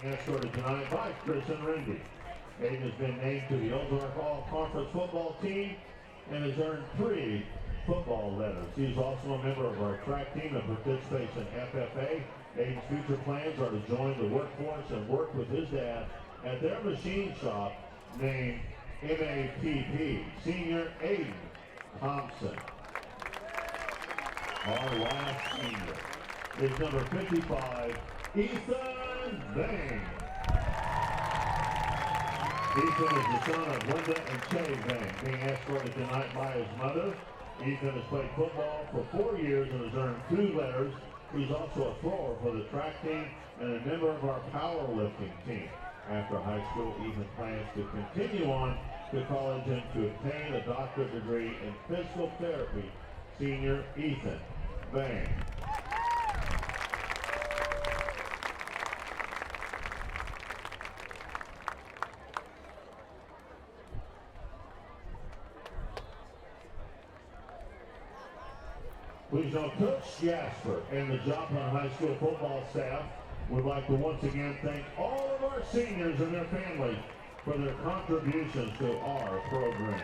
escorted tonight by Chris and Randy. Aiden has been named to the Ozark All-Conference football team and has earned 3 football letters. He's also a member of our track team that participates in FFA. Aiden's future plans are to join the workforce and work with his dad at their machine shop named MAPP. Senior Aiden Thompson. Our last senior is number 55, Ethan Vane. Ethan is the son of Linda and Che Vane, being escorted tonight by his mother. Ethan has played football for 4 years and has earned 2 letters. He's also a thrower for the track team and a member of our powerlifting team. After high school, Ethan plans to continue on to college and to obtain a doctorate degree in physical therapy. Senior Ethan Vane. Please know Coach Jasper and the Joplin High School football staff would like to once again thank all of our seniors and their families for their contributions to our program.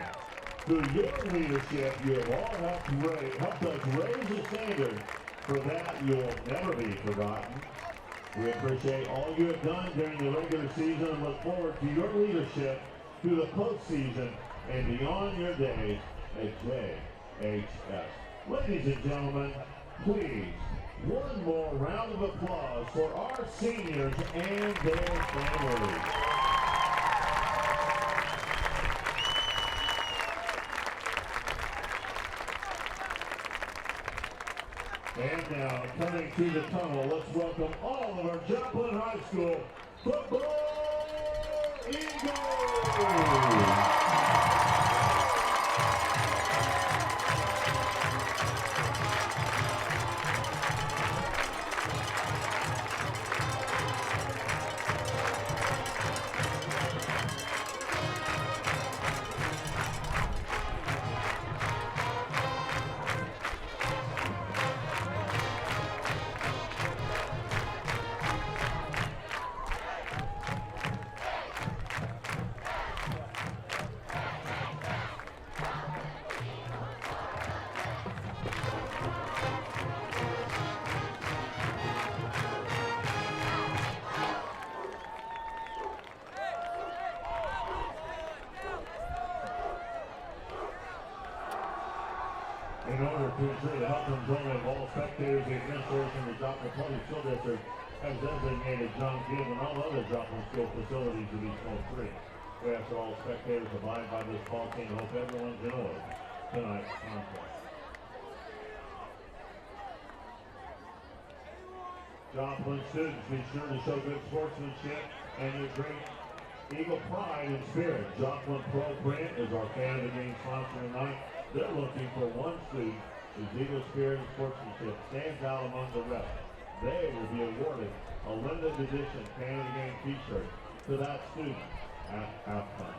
Through your leadership, you have all helped us raise the standard. For that, you will never be forgotten. We appreciate all you have done during the regular season and look forward to your leadership through the postseason and beyond your days at JHS. Ladies and gentlemen, please, one more round of applause for our seniors and their families. And now, coming to the tunnel, let's welcome all of our Joplin High School football Eagles! In order to ensure the health and enjoyment of all spectators, the administration of the Joplin Public School District has designated John Field and all other Joplin school facilities to be smoke-free. We ask that all spectators abide by this policy and hope everyone enjoys tonight's contest. Joplin students, be sure to show good sportsmanship and your great Eagle pride and spirit. Joplin Pro Print is our fan of the game sponsor tonight. They're looking for one student whose Eagle spirit and sportsmanship stands out among the rest. They will be awarded a limited edition fan of the game t-shirt to that student at halftime.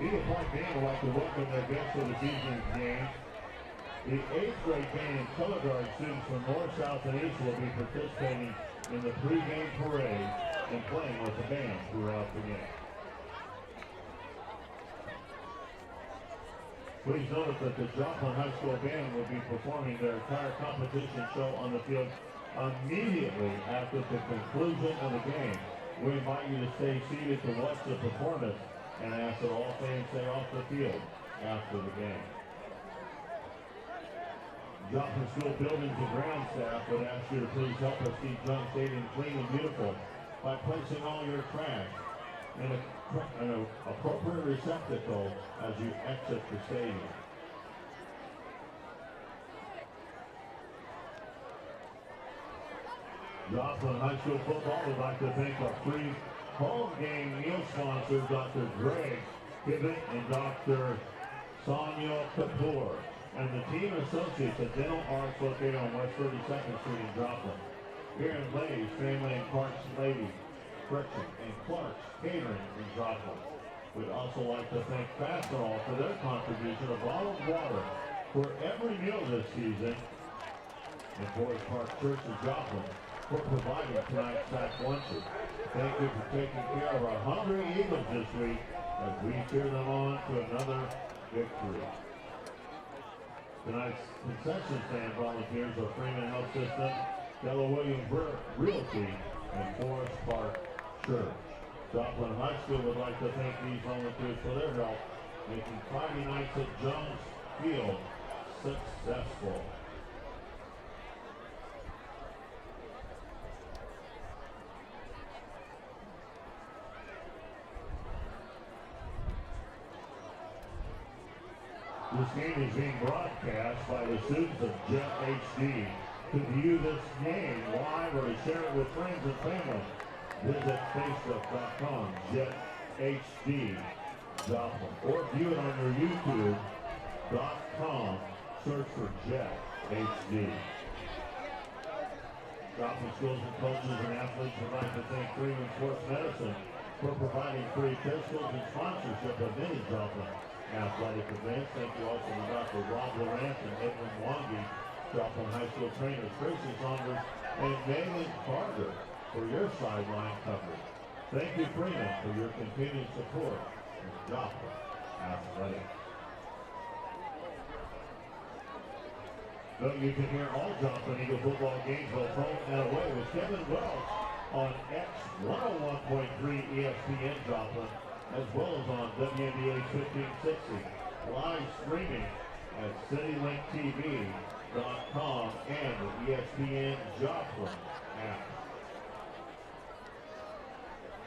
Eagle Park Band would like to welcome their guests to this evening's game. The 8th grade band and color guard students from North, South, and East will be participating in the pre-game parade and playing with the band throughout the game. Please note that the Joplin High School Band will be performing their entire competition show on the field immediately after the conclusion of the game. We invite you to stay seated to watch the performance and ask that all fans stay off the field after the game. Joplin School Buildings and Ground staff would ask you to please help us keep John Stadium clean and beautiful by placing all your trash in an appropriate receptacle as you exit the stadium. Joplin High School football would like to thank our free home game meal sponsors, Dr. Greg Kivett and Dr. Sonia Kapoor, and the team associates at Dental Arts located on West 32nd Street in Joplin. Here in Lays, Family and Parks Lady Friction, and Clark's Catering in Joplin. We'd also like to thank Fastenal for their contribution of bottled water for every meal this season, and Forest Park Church in Joplin for providing tonight's sack lunches. Thank you for taking care of our hungry Eagles this week as we cheer them on to another victory. Tonight's concession stand volunteers are Freeman Health System, Keller Williams Realty, and Forest Park Church. Joplin High School would like to thank these volunteers for their help, making Friday nights at Jones Field successful. This game is being broadcast by the students of JHS. To view this game live or to share it with friends and family, visit facebook.com JHS Joplin, or view it on your youtube.com, search for JHS. Joplin schools and coaches and athletes would like to thank Freeman Sports Medicine for providing free physicals and sponsorship of many Joplin athletic events. Thank you also to Dr. Rob Lorant and Edwin Wangi, Joplin High School trainers Tracy Saunders and Megan Carter for your sideline coverage. Thank you, Freeman, for your continued support of Joplin athletics. So you can hear all Joplin Eagle football games both home and away with Kevin Welch on X 101.3 ESPN Joplin, as well as on WNBA 1560, live streaming at CityLinkTV.com and the ESPN Joplin app.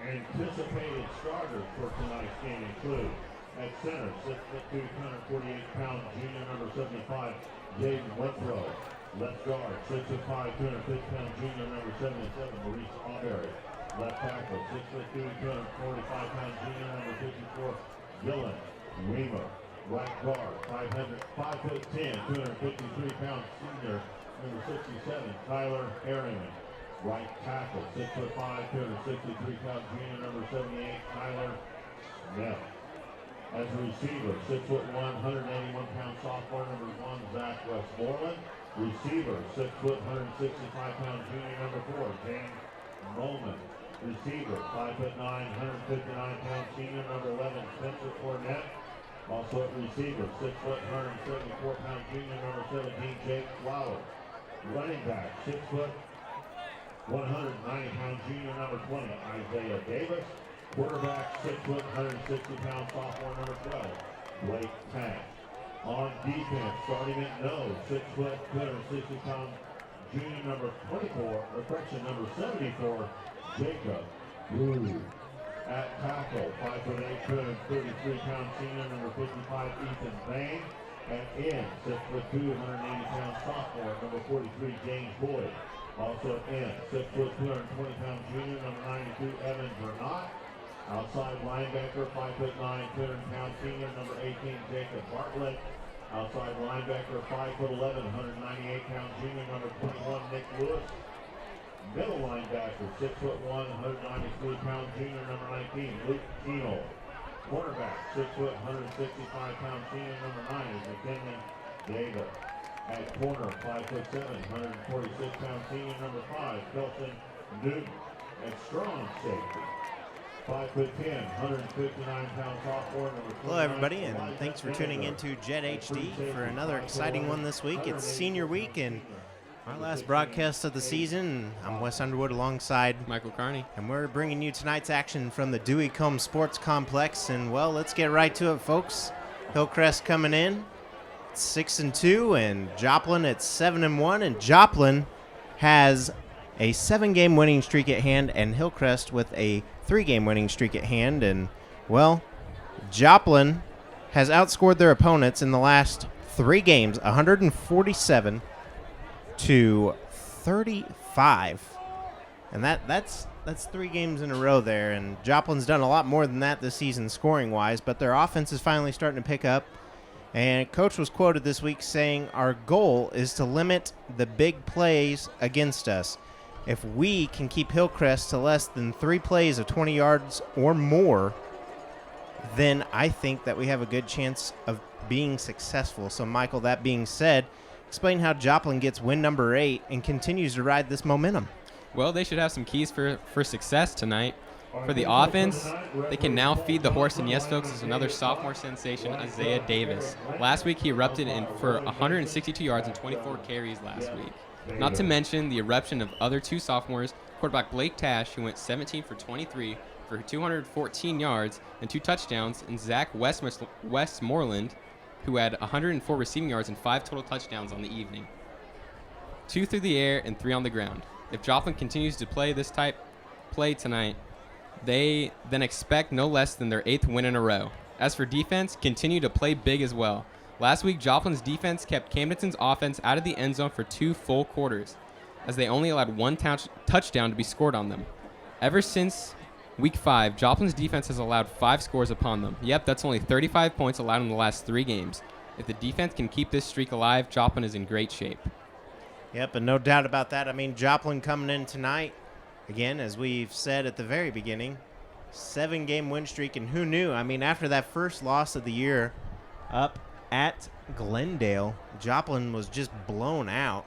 Anticipated starters for tonight's game include at center, 6'2", 248-pound junior number 75, Jaden Withrow. Left guard, 6'5", 250-pound junior number 77, Maurice Auberry. Left tackle, 6'2", 245-pound junior number 54, Dylan Weimer. Right guard, 5'10", 253-pound senior number 67, Tyler Harriman. Right tackle, 6'5", 263-pound junior number 78, Tyler Smith. As a receiver, 6'1", 181-pound sophomore number 1, Zach Westmoreland. Receiver, 6', 165-pound junior number 4, James Molman. Receiver, 5'9", 159-pound senior number 11, Spencer Cornett. Also at receiver, 6', 174-pound junior number 17, Jake Flowers. Running back, 6', 190-pound junior number 20, Isaiah Davis. Quarterback, 6', 160-pound sophomore number 12, Blake Tank. On defense, starting at nose, 6', 260-pound junior number number 74, Jacob Blue. At tackle, 5'8", 233-pound senior number 55, Ethan Bain. At end, 6'2", 180-pound sophomore number 43, James Boyd. Also at end, 6', 220-pound junior number 92, Evan Bernat. Outside linebacker, 5'9", 200-pound senior number 18, Jacob Bartlett. Outside linebacker, 5'11", 198-pound junior number 21, Nick Lewis. Middle linebacker, 6'1", 193-pound junior number 19, Luke Keno. Quarterback, 6', 165-pound senior number 9 is McKinley Davis. At corner, 5'7", 146-pound senior number 5, Kelson Newton. At strong safety, 5'10", 159-pound sophomore number 29. Hello, everybody, and thanks for tuning into Jet HD for another exciting one this week. It's senior week and our last broadcast of the season. I'm Wes Underwood alongside Michael Carney, and we're bringing you tonight's action from the Dewey Combe Sports Complex. And well, let's get right to it, folks. Hillcrest coming in 6-2, and Joplin at 7-1, and Joplin has a 7-game winning streak at hand, and Hillcrest with a 3-game winning streak at hand. And well, Joplin has outscored their opponents in the last 3 games, 147 to 35, and that's 3 games in a row there. And Joplin's done a lot more than that this season scoring wise, but their offense is finally starting to pick up. And coach was quoted this week saying, "Our goal is to limit the big plays against us." If we can keep Hillcrest to less than 3 plays of 20 yards or more, then I think that we have a good chance of being successful. So, Michael, that being said, explain how Joplin gets win number 8 and continues to ride this momentum. Well, they should have some keys for success tonight. For the offense, they can now feed the horse, and yes, folks, is another sophomore sensation, Isaiah Davis. Last week, he erupted for 162 yards and 24 carries last week. Not to mention the eruption of other 2 sophomores, quarterback Blake Tash, who went 17 for 23 for 214 yards and 2 touchdowns, and Zach Westmoreland, who had 104 receiving yards and 5 total touchdowns on the evening. 2 through the air and 3 on the ground. If Joplin continues to play this type play tonight, they then expect no less than their 8th win in a row. As for defense, continue to play big as well. Last week, Joplin's defense kept Camdenton's offense out of the end zone for 2 full quarters, as they only allowed 1 touchdown to be scored on them. Ever since Week 5, Joplin's defense has allowed 5 scores upon them. Yep, that's only 35 points allowed in the last 3 games. If the defense can keep this streak alive, Joplin is in great shape. Yep, and no doubt about that. I mean, Joplin coming in tonight, again, as we've said at the very beginning, 7-game win streak, and who knew? I mean, after that first loss of the year up at Glendale, Joplin was just blown out.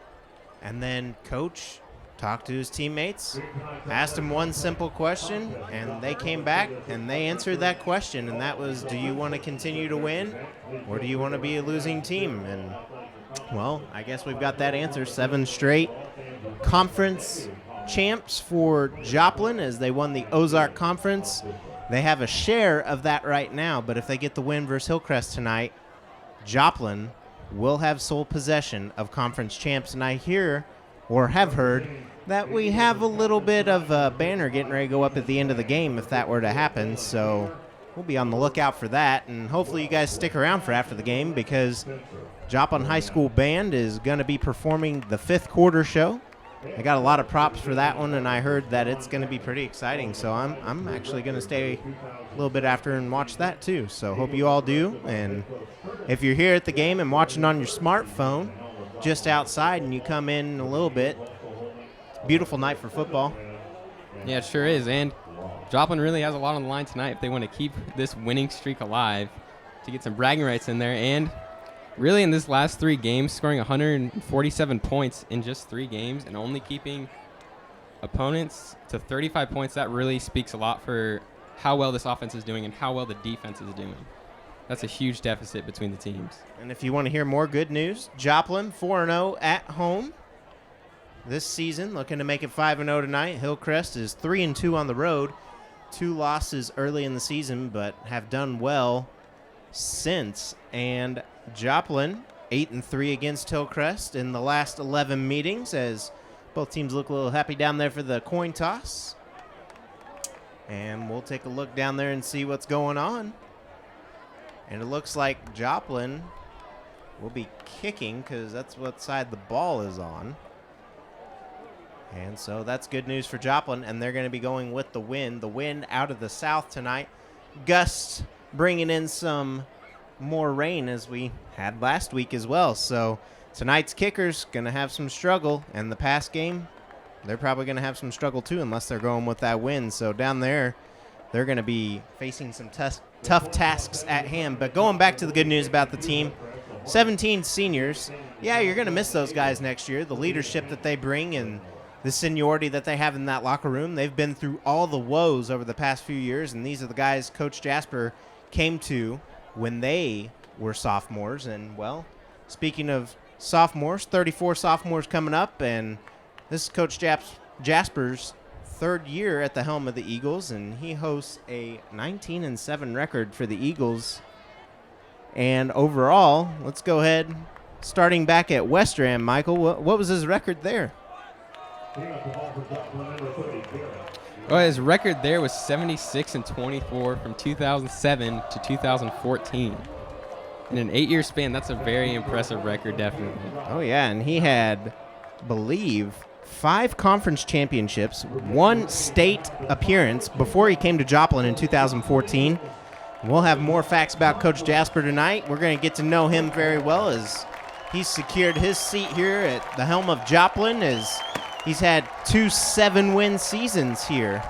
And then Coach talked to his teammates, asked him one simple question, and they came back and they answered that question, and that was, do you want to continue to win, or do you want to be a losing team? And, well, I guess we've got that answer. 7 straight conference champs for Joplin as they won the Ozark Conference. They have a share of that right now, but if they get the win versus Hillcrest tonight, Joplin will have sole possession of conference champs. And I hear, or have heard, that we have a little bit of a banner getting ready to go up at the end of the game if that were to happen. So we'll be on the lookout for that, and hopefully you guys stick around for after the game, because Joplin High School Band is going to be performing the 5th quarter show. I got a lot of props for that one, and I heard that it's going to be pretty exciting. So I'm actually going to stay a little bit after and watch that too. So hope you all do. And if you're here at the game and watching on your smartphone just outside and you come in a little bit, beautiful night for football. Yeah, it sure is. And Joplin really has a lot on the line tonight if they want to keep this winning streak alive, to get some bragging rights in there. And really, in this last 3 games, scoring 147 points in just 3 games and only keeping opponents to 35 points, that really speaks a lot for how well this offense is doing and how well the defense is doing. That's a huge deficit between the teams. And if you want to hear more good news, Joplin 4-0 at home this season, looking to make it 5-0 tonight. Hillcrest is 3-2 on the road. 2 losses early in the season, but have done well since. And Joplin 8-3 against Hillcrest in the last 11 meetings, as both teams look a little happy down there for the coin toss. And we'll take a look down there and see what's going on. And it looks like Joplin will be kicking, because that's what side the ball is on. And so that's good news for Joplin, and they're going to be going with the wind. The wind out of the south tonight. Gusts bringing in some more rain, as we had last week as well. So tonight's kicker's going to have some struggle, and the past game, they're probably going to have some struggle too, unless they're going with that wind. So down there, they're going to be facing some tough tasks at hand. But going back to the good news about the team, 17 seniors. Yeah, you're going to miss those guys next year. The leadership that they bring and the seniority that they have in that locker room. They've been through all the woes over the past few years, and these are the guys Coach Jasper came to when they were sophomores. And, well, speaking of sophomores, 34 sophomores coming up, and this is Coach Jasper's 3rd year at the helm of the Eagles, and he hosts a 19-7 record for the Eagles. And overall, let's go ahead, starting back at Westram, Michael, what was his record there? Well, his record there was 76-24 from 2007 to 2014. In an 8-year span, that's a very impressive record, definitely. Oh, yeah, and he had, believe, 5 conference championships, 1 state appearance before he came to Joplin in 2014. We'll have more facts about Coach Jasper tonight. We're going to get to know him very well as he's secured his seat here at the helm of Joplin, as He's had 2 7-win seasons here.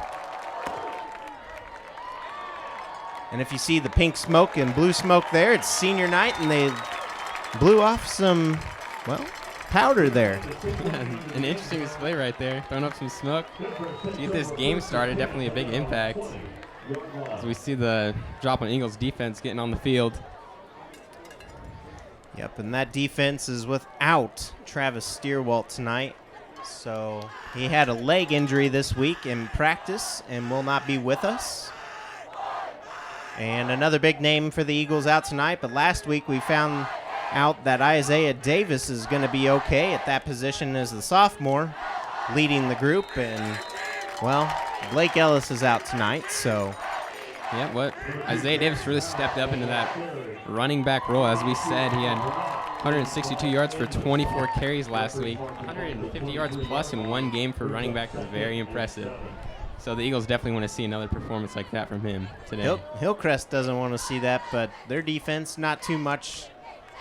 And if you see the pink smoke and blue smoke there, it's senior night, and they blew off some, well, powder there. An interesting display right there, throwing up some smoke. To get this game started, definitely a big impact. As we see the Joplin Eagles defense getting on the field. Yep, and that defense is without Travis Steerwalt tonight. So he had a leg injury this week in practice and will not be with us. And another big name for the Eagles out tonight, but last week we found out that Isaiah Davis is going to be okay at that position as the sophomore, leading the group. And, well, Blake Ellis is out tonight, so. Yeah, what Isaiah Davis really stepped up into that running back role. As we said, he had 162 yards for 24 carries last week. 150 yards plus in one game for running back is very impressive. So the Eagles definitely want to see another performance like that from him today. Hillcrest doesn't want to see that, but their defense, not too much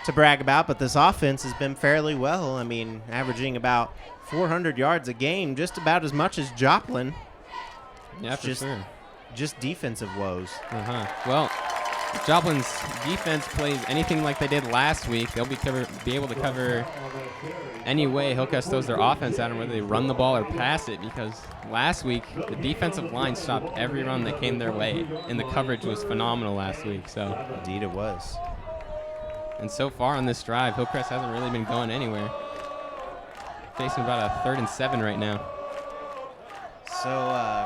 to brag about, but this offense has been fairly well. I mean, averaging about 400 yards a game, just about as much as Joplin. Yeah, for sure. Just defensive woes. Well, if Joplin's defense plays anything like they did last week, they'll be able to cover any way Hillcrest throws their offense at them, whether they run the ball or pass it, because last week the defensive line stopped every run that came their way, and the coverage was phenomenal last week. So indeed it was. And so far on this drive, Hillcrest hasn't really been going anywhere. Facing about a 3rd and 7 right now. So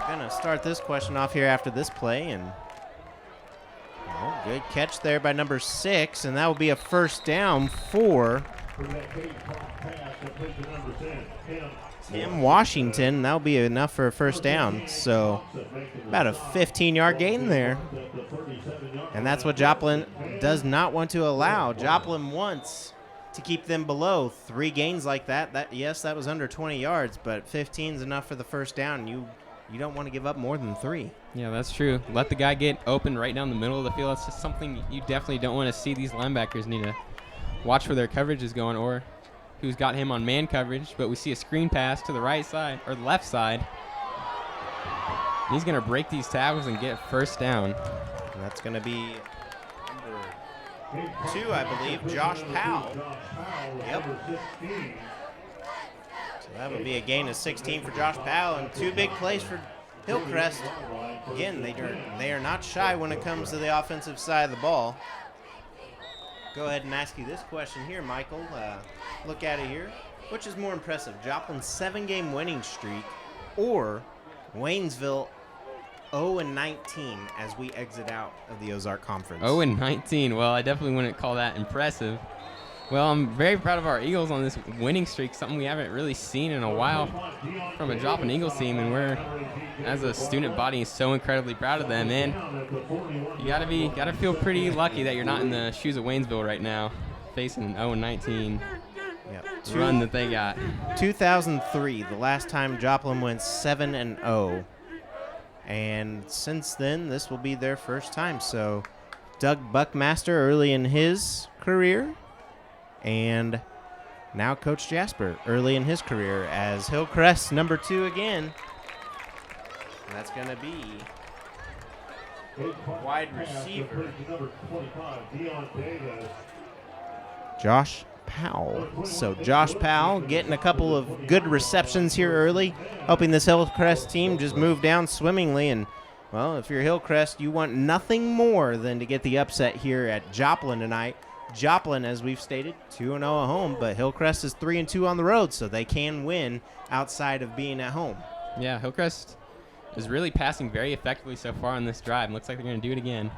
gonna start this question off here after this play, and good catch there by number 6, and that will be a first down for Tim Washington. That'll be enough for a first down. So about a 15-yard gain there. And that's what Joplin does not want to allow. Joplin wants to keep them below 3 gains like that. Yes, that was under 20 yards, but 15 is enough for the first down. You don't want to give up more than 3. Yeah, that's true. Let the guy get open right down the middle of the field. That's just something you definitely don't want to see. These linebackers need to watch where their coverage is going or who's got him on man coverage. But we see a screen pass to the right side or the left side. He's going to break these tackles and get first down. And that's going to be number 2, I believe, Josh Powell. Yep. So that would be a gain of 16 for Josh Powell, and 2 big plays for Hillcrest. Again, they are not shy when it comes to the offensive side of the ball. Go ahead and ask you this question here, Michael. Look at it here. Which is more impressive, Joplin's 7-game winning streak or Waynesville 0-19 as we exit out of the Ozark Conference? 0-19. Well, I definitely wouldn't call that impressive. Well, I'm very proud of our Eagles on this winning streak, something we haven't really seen in a while from a Joplin Eagles team, and we're, as a student body, so incredibly proud of them. And you gotta feel pretty lucky that you're not in the shoes of Waynesville right now, facing an 0-19 run that they got. 2003, the last time Joplin went 7-0. And since then, this will be their first time. So Doug Buckmaster early in his career, and now Coach Jasper early in his career as Hillcrest number 2 again. And that's going to be wide receiver Josh Powell. So Josh Powell getting a couple of good receptions here early, hoping this Hillcrest team just move down swimmingly. And, well, if you're Hillcrest, you want nothing more than to get the upset here at Joplin tonight. Joplin, as we've stated, 2-0 at home, but Hillcrest is 3-2 on the road, so they can win outside of being at home. Yeah, Hillcrest is really passing very effectively so far on this drive. Looks like they're going to do it again.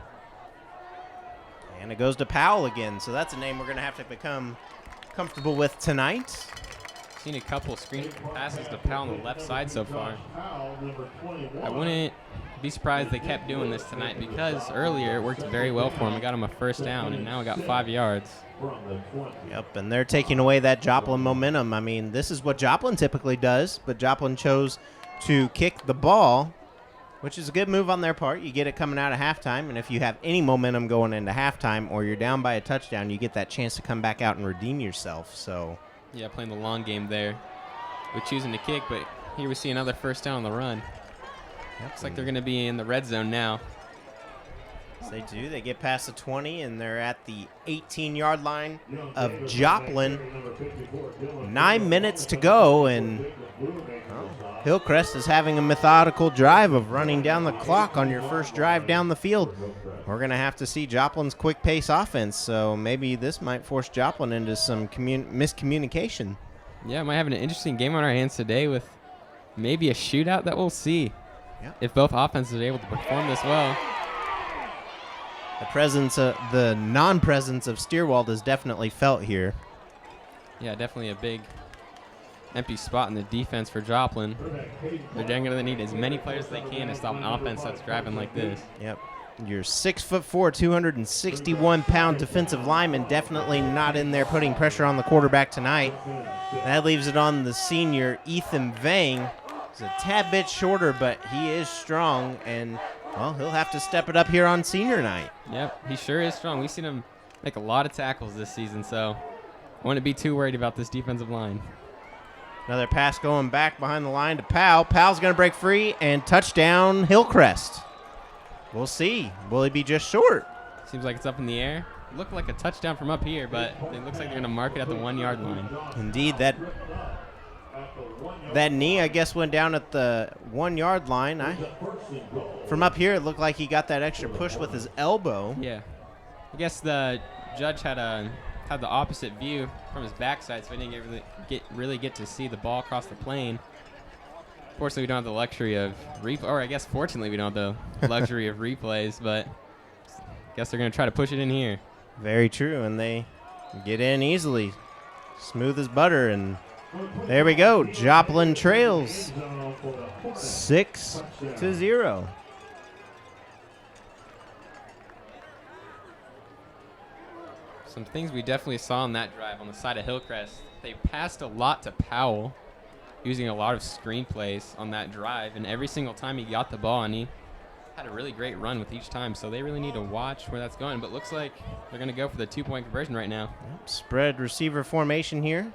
And it goes to Powell again, so that's a name we're going to have to become comfortable with tonight. Seen a couple screen passes to Powell on the left side so far. I wouldn't be surprised they kept doing this tonight, because earlier it worked very well for him. It got him a first down, and now it got 5 yards. Yep, and they're taking away that Joplin momentum. I mean, this is what Joplin typically does, but Joplin chose to kick the ball, which is a good move on their part. You get it coming out of halftime, and if you have any momentum going into halftime or you're down by a touchdown, you get that chance to come back out and redeem yourself. So, yeah, playing the long game there. with choosing to kick, but here we see another first down on the run. Looks like they're going to be in the red zone now. Yes, they do. They get past the 20, and they're at the 18-yard line of Joplin. 9 minutes to go, and Hillcrest is having a methodical drive of running down the clock on your first drive down the field. We're going to have to see Joplin's quick pace offense, so maybe this might force Joplin into some miscommunication. Yeah, might have an interesting game on our hands today with maybe a shootout that we'll see if both offenses are able to perform this well. The non-presence of Steerwald is definitely felt here. Yeah, definitely a big empty spot in the defense for Joplin. They're going to need as many players as they can to stop an offense that's driving like this. Yep. Your 6'4", 261-pound defensive lineman definitely not in there putting pressure on the quarterback tonight. That leaves it on the senior, Ethan Vang. He's a tad bit shorter, but he is strong, and, well, he'll have to step it up here on senior night. Yep, he sure is strong. We've seen him make a lot of tackles this season, so I wouldn't be too worried about this defensive line. Another pass going back behind the line to Powell. Powell's going to break free, and touchdown Hillcrest. We'll see. Will he be just short? Seems like it's up in the air. It looked like a touchdown from up here, but it looks like they're going to mark it at the 1-yard line. Indeed, that knee, I guess, went down at the 1-yard line. From up here, it looked like he got that extra push with his elbow. Yeah. I guess the judge had the opposite view from his backside, so he didn't really get to see the ball across the plane. Fortunately, we don't have the luxury of or I guess fortunately we don't have the luxury of replays, but I guess they're going to try to push it in here. Very true, and they get in easily. Smooth as butter, and there we go. Joplin trails 6-0. Some things we definitely saw on that drive on the side of Hillcrest. They passed a lot to Powell, using a lot of screen plays on that drive, and every single time he got the ball, and he had a really great run with each time, so they really need to watch where that's going, but looks like they're going to go for the 2-point conversion right now. Spread receiver formation here.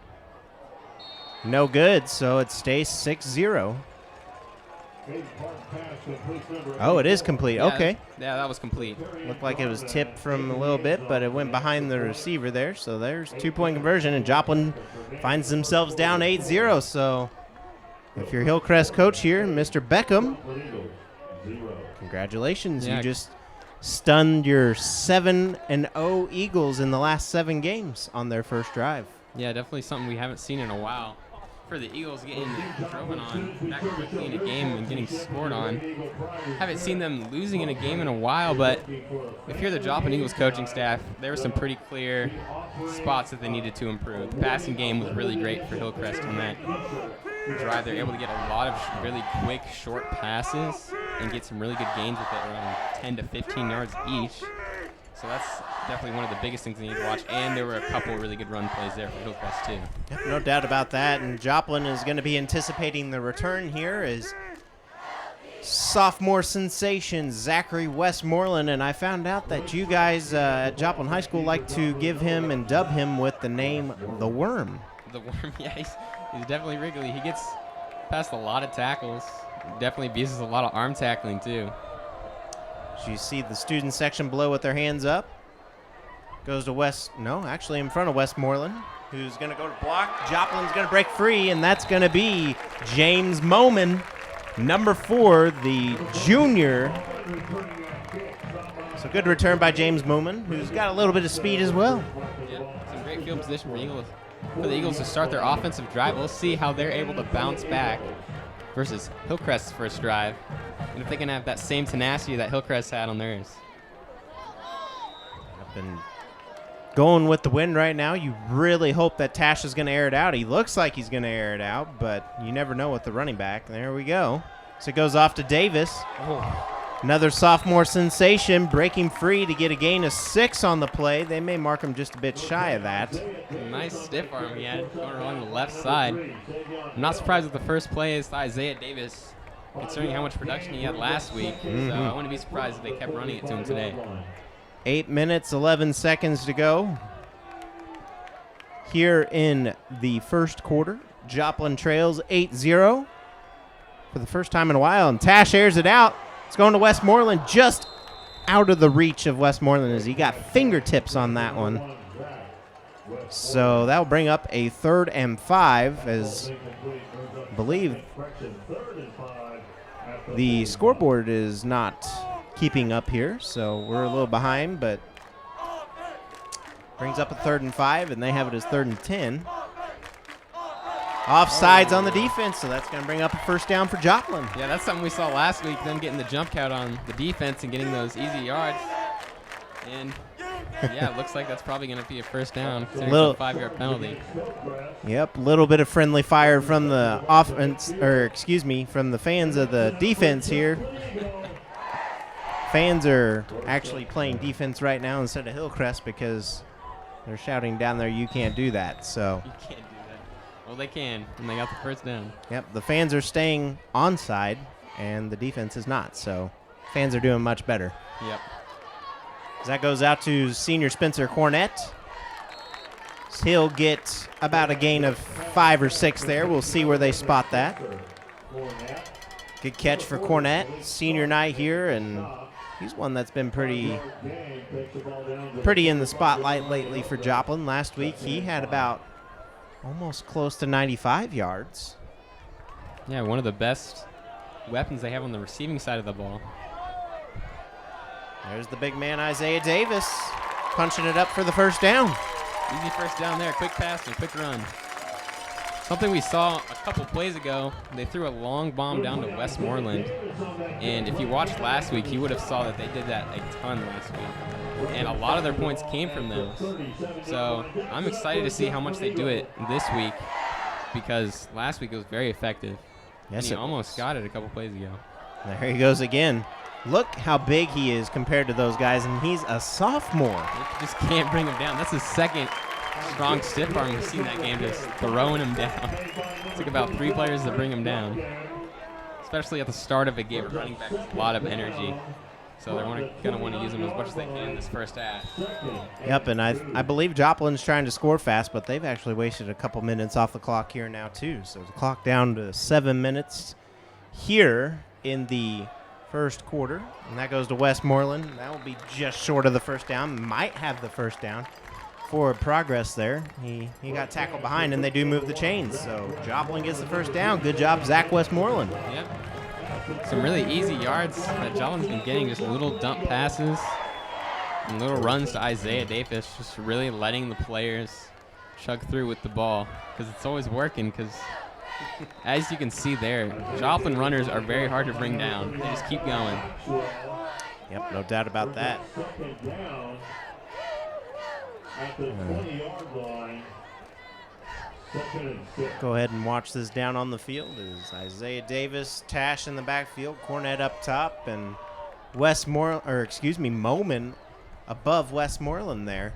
No good, so it stays 6-0. Oh, it is complete. Yeah, okay. Yeah, that was complete. Looked like it was tipped from a little bit, but it went behind the receiver there, so there's 2-point conversion, and Joplin finds themselves down 8-0, so if you're Hillcrest coach here, Mr. Beckham, congratulations. Yeah. You just stunned your 7-0 Eagles in the last 7 games on their first drive. Yeah, definitely something we haven't seen in a while. For the Eagles getting driven on that quickly in a game and getting scored on. Haven't seen them losing in a game in a while, but if you're the Joplin Eagles coaching staff, there were some pretty clear spots that they needed to improve. The passing game was really great for Hillcrest on that drive. They're able to get a lot of really quick, short passes and get some really good gains with it, around 10 to 15 yards each. So that's definitely one of the biggest things they need to watch. And there were a couple of really good run plays there for Hillcrest, too. Yep, no doubt about that. And Joplin is going to be anticipating the return here as sophomore sensation Zachary Westmoreland. And I found out that you guys at Joplin High School like to give him and dub him with the name The Worm. The Worm, yeah, he's definitely wriggly. He gets past a lot of tackles. Definitely abuses a lot of arm tackling, too. As you see the student section below with their hands up. Goes to actually in front of Westmoreland, who's going to go to block. Joplin's going to break free, and that's going to be James Moman, number 4, the junior. So good return by James Moman, who's got a little bit of speed as well. Yeah, some great field position for the Eagles to start their offensive drive. We'll see how they're able to bounce back versus Hillcrest's first drive, and if they can have that same tenacity that Hillcrest had on theirs. Up and going with the wind right now. You really hope that Tash is going to air it out. He looks like he's going to air it out, but you never know with the running back. There we go. So it goes off to Davis. Oh. Another sophomore sensation breaking free to get a gain of 6 on the play. They may mark him just a bit shy of that. Nice stiff arm he had going along the left side. I'm not surprised with the first play is Isaiah Davis, considering how much production he had last week. So I wouldn't be surprised if they kept running it to him today. 8 minutes, 11 seconds to go here in the first quarter. Joplin trails 8-0 for the first time in a while, and Tash airs it out. It's going to Westmoreland, just out of the reach of Westmoreland as he got fingertips on that one. So that will bring up a 3rd and 5, as I believe the scoreboard is not keeping up here, so we're a little behind, but brings up a 3rd and 5, and they have it as 3rd and 10. Offsides on the defense, so that's going to bring up a 1st down for Joplin. Yeah, that's something we saw last week, them getting the jump count on the defense and getting those easy yards. And, yeah, it looks like that's probably going to be a 1st down, considering it's a 5-yard penalty. Yep, a little bit of friendly fire from the offense, or excuse me, from the fans of the defense here. Fans are actually playing defense right now instead of Hillcrest because they're shouting down there, "You can't do that." So. You can't do that. Well, they can, and they got the 1st down. Yep, the fans are staying onside, and the defense is not. So fans are doing much better. Yep. That goes out to senior Spencer Cornett. He'll get about a gain of 5 or 6 there. We'll see where they spot that. Good catch for Cornett. Senior night here, and he's one that's been pretty in the spotlight lately for Joplin. Last week he had about almost close to 95 yards. Yeah, one of the best weapons they have on the receiving side of the ball. There's the big man, Isaiah Davis, punching it up for the 1st down. Easy 1st down there, quick pass and quick run. Something we saw a couple plays ago, they threw a long bomb down to Westmoreland. And if you watched last week, you would have saw that they did that a ton last week. And a lot of their points came from those. So I'm excited to see how much they do it this week, because last week it was very effective. Yes, and he almost got it a couple plays ago. There he goes again. Look how big he is compared to those guys, and he's a sophomore. They just can't bring him down. That's his 2nd strong stiff arm we've seen that game, just throwing him down. It took about 3 players to bring him down, especially at the start of a game. A running back with a lot of energy, so they're going to want to use him as much as they can in this 1st half. Yep, and I believe Joplin's trying to score fast, but they've actually wasted a couple minutes off the clock here now too. So the clock down to 7 minutes here in the 1st quarter, and that goes to Westmoreland. That will be just short of the 1st down. Might have the 1st down. Forward progress there. He got tackled behind, and they do move the chains. So Joplin gets the 1st down. Good job, Zach Westmoreland. Yep. Some really easy yards that Joplin's been getting, just little dump passes and little runs to Isaiah Davis, just really letting the players chug through with the ball, because it's always working, because as you can see there, Joplin runners are very hard to bring down. They just keep going. Yep, no doubt about that. Go ahead and watch this down on the field. Is Isaiah Davis, Tash in the backfield, Cornett up top, and Moman above Westmoreland there.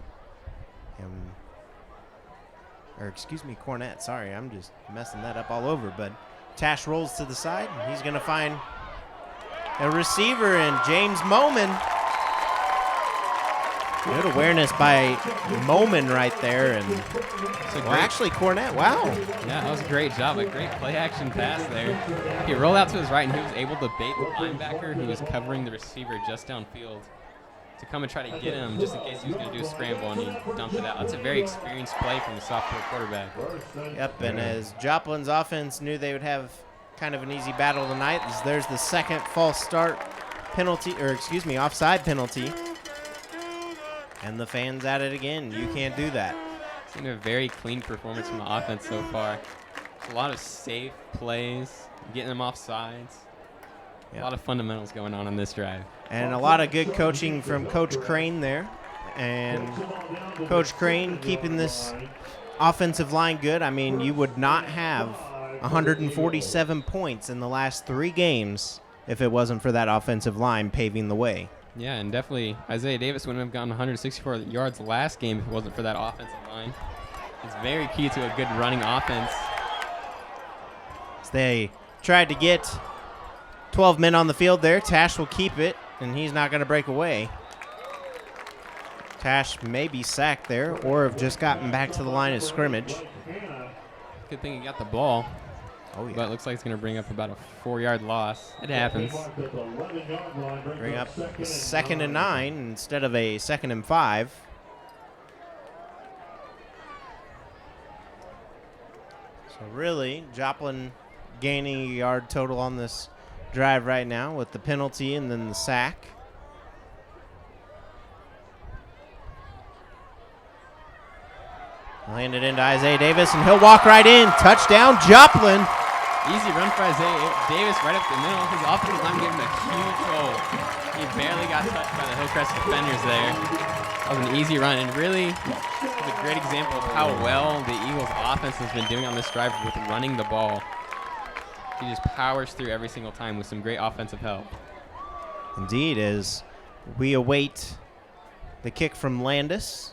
Cornett. Sorry, I'm just messing that up all over. But Tash rolls to the side, and he's going to find a receiver in James Moman. Good awareness by Moman right there. And actually Cornett, wow. Yeah, that was a great job. A great play-action pass there. He rolled out to his right, and he was able to bait the linebacker who was covering the receiver just downfield to come and try to get him just in case he was going to do a scramble, and he dumped it out. That's a very experienced play from the sophomore quarterback. Yep, and as Joplin's offense knew they would have kind of an easy battle tonight, there's the 2nd false start penalty, offside penalty. And the fans at it again. You can't do that. It's been a very clean performance from the offense so far. A lot of safe plays, getting them off sides. Yep. A lot of fundamentals going on in this drive. And a lot of good coaching from Coach Crane there. And Coach Crane keeping this offensive line good. I mean, you would not have 147 points in the last 3 games if it wasn't for that offensive line paving the way. Yeah, and definitely Isaiah Davis wouldn't have gotten 164 yards last game if it wasn't for that offensive line. It's very key to a good running offense. They tried to get 12 men on the field there. Tash will keep it, and he's not going to break away. Tash may be sacked there or have just gotten back to the line of scrimmage. Good thing he got the ball. Oh, yeah. But it looks like it's going to bring up about a 4-yard loss. It happens. Bring up a 2nd and 9 instead of a 2nd and 5. So really, Joplin gaining a yard total on this drive right now with the penalty and then the sack. Landed into Isaiah Davis, and he'll walk right in. Touchdown, Joplin. Easy run for Isaiah Davis right up the middle. His offensive line gave him a huge hole. He barely got touched by the Hillcrest defenders there. That was an easy run, and really it's a great example of how well the Eagles' offense has been doing on this drive with running the ball. He just powers through every single time with some great offensive help. Indeed, as we await the kick from Landis.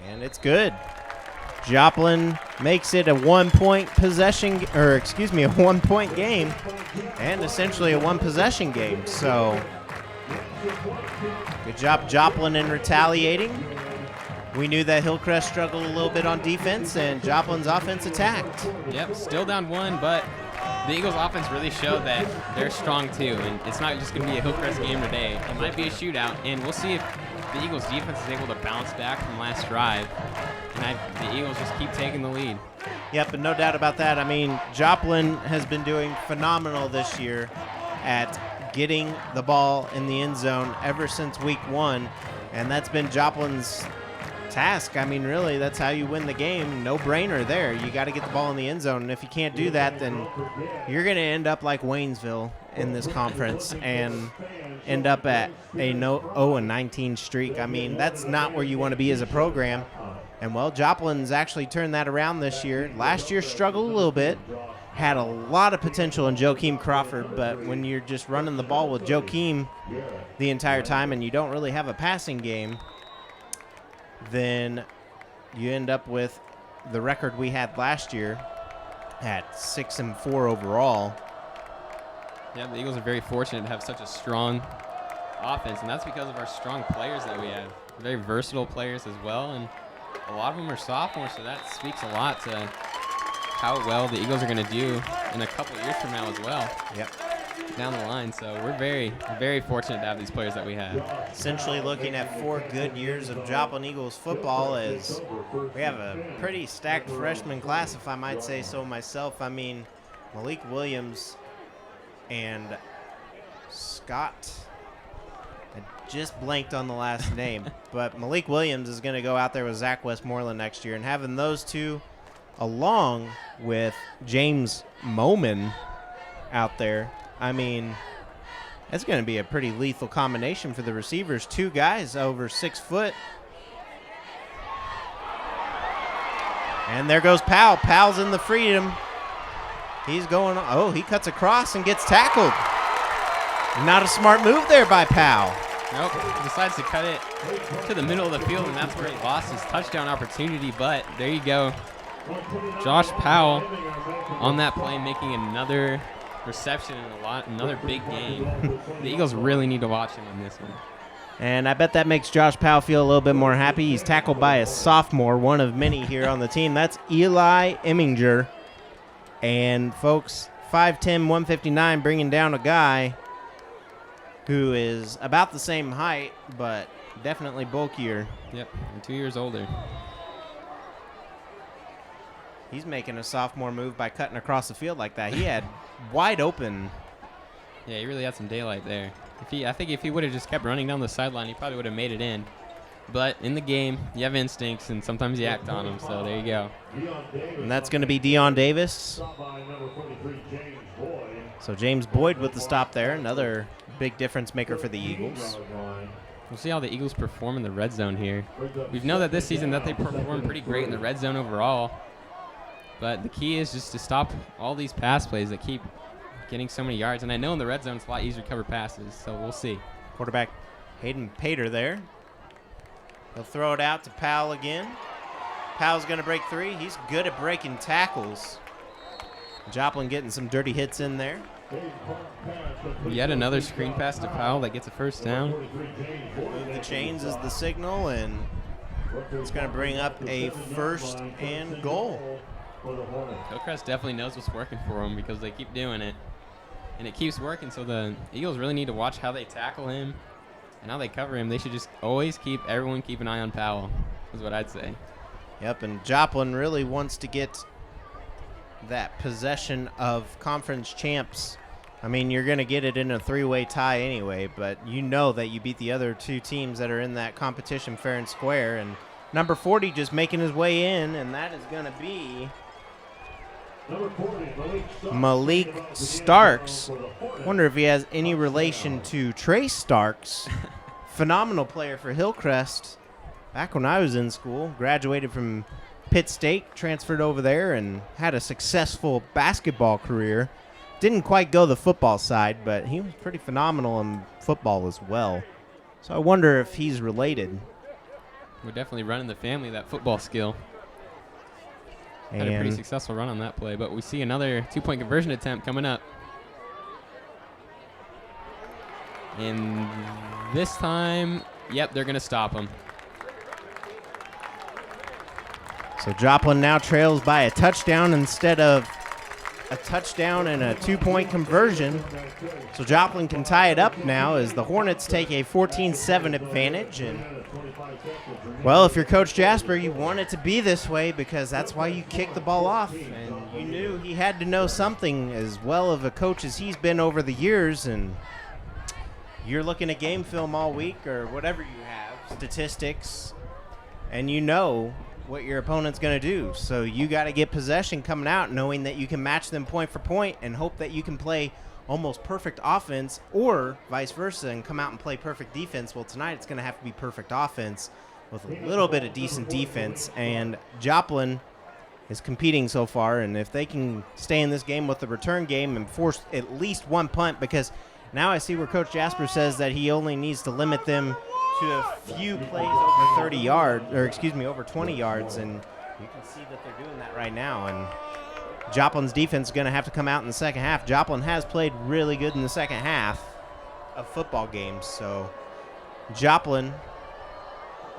And it's good. Joplin makes it a 1-point possession, or excuse me, a 1-point game, and essentially a 1-possession game. So, good job, Joplin, in retaliating. We knew that Hillcrest struggled a little bit on defense, and Joplin's offense attacked. Yep, still down 1, but the Eagles' offense really showed that they're strong too, and it's not just going to be a Hillcrest game today. It might be a shootout, and we'll see if the Eagles' defense is able to bounce back from last drive, and the Eagles just keep taking the lead. Yep, and no doubt about that. I mean, Joplin has been doing phenomenal this year at getting the ball in the end zone ever since week 1, and that's been Joplin's task. I mean, really, that's how you win the game. No brainer there. You got to get the ball in the end zone, and if you can't do that, then you're going to end up like Waynesville in this conference and end up at a 0-19 streak. I mean, that's not where you want to be as a program. And, well, Joplin's actually turned that around this year. Last year struggled a little bit. Had a lot of potential in Joakim Crawford, but when you're just running the ball with Joakim the entire time and you don't really have a passing game, then you end up with the record we had last year at 6-4 overall. Yeah, the Eagles are very fortunate to have such a strong offense, and that's because of our strong players that we have. Very versatile players as well, and a lot of them are sophomores, so that speaks a lot to how well the Eagles are going to do in a couple years from now as well. Yep. Down the line, so we're very, very fortunate to have these players that we have. Essentially looking at 4 good years of Joplin Eagles football, as we have a pretty stacked freshman class, if I might say so myself. I mean, Malik Williams and Scott, I just blanked on the last name, but Malik Williams is going to go out there with Zach Westmoreland next year, and having those two along with James Moman out there, I mean, that's going to be a pretty lethal combination for the receivers. 2 guys over 6 foot. And there goes Powell. Powell's in the freedom. He's going, oh, he cuts across and gets tackled. Not a smart move there by Powell. Nope, he decides to cut it to the middle of the field, and that's where he lost his touchdown opportunity, but there you go. Josh Powell on that play making another reception in another big game. The Eagles really need to watch him on this one. And I bet that makes Josh Powell feel a little bit more happy. He's tackled by a sophomore, one of many here on the team. That's Eli Eminger. And, folks, 5'10", 159, bringing down a guy who is about the same height, but definitely bulkier. Yep, and 2 years older. He's making a sophomore move by cutting across the field like that. He had wide open. Yeah, he really had some daylight there. I think if he would have just kept running down the sideline, he probably would have made it in. But in the game, you have instincts, and sometimes you act on them, so there you go. And that's going to be Deion Davis. So James Boyd with the stop there, another big difference maker for the Eagles. We'll see how the Eagles perform in the red zone here. We know that this season that they perform pretty great in the red zone overall. But the key is just to stop all these pass plays that keep getting so many yards. And I know in the red zone it's a lot easier to cover passes, so we'll see. Quarterback Hayden Pater there. He'll throw it out to Powell again. Powell's going to break 3. He's good at breaking tackles. Joplin getting some dirty hits in there. Yet another screen pass to Powell that gets a first down. Move the chains is the signal, and It's going to bring up a 1st and goal. Hillcrest definitely knows what's working for them because they keep doing it. And it keeps working, so the Eagles really need to watch how they tackle him and how they cover him. They should just always keep an eye on Powell, is what I'd say. Yep, and Joplin really wants to get that possession of conference champs. I mean, you're going to get it in a 3-way tie anyway, but you know that you beat the other 2 teams that are in that competition fair and square. And number 40 just making his way in, and that is going to be Malik Starks. Wonder if he has any relation to Trey Starks. Phenomenal player for Hillcrest. Back when I was in school, graduated from Pitt State, transferred over there, and had a successful basketball career. Didn't quite go the football side, but he was pretty phenomenal in football as well. So I wonder if he's related. We're definitely running the family, that football skill. Had a pretty successful run on that play, but we see another 2-point conversion attempt coming up. And this time, yep, they're going to stop him. So Joplin now trails by a touchdown instead of a touchdown and a 2-point conversion. So Joplin can tie it up now as the Hornets take a 14-7 advantage. And, well, if you're Coach Jasper, you want it to be this way because that's why you kicked the ball off. And you knew he had to know something as well of a coach as he's been over the years. And you're looking at game film all week or whatever you have, statistics, and you know what your opponent's going to do. So you got to get possession coming out knowing that you can match them point for point and hope that you can play almost perfect offense or vice versa and come out and play perfect defense. Well, tonight it's going to have to be perfect offense with a little bit of decent defense, and Joplin is competing so far, and if they can stay in this game with the return game and force at least 1 punt, because now I see where Coach Jasper says that he only needs to limit them to a few plays over 30 yards, or excuse me, over 20 yards, and you can see that they're doing that right now. And Joplin's defense is going to have to come out in the second half. Joplin has played really good in the second half of football games, so Joplin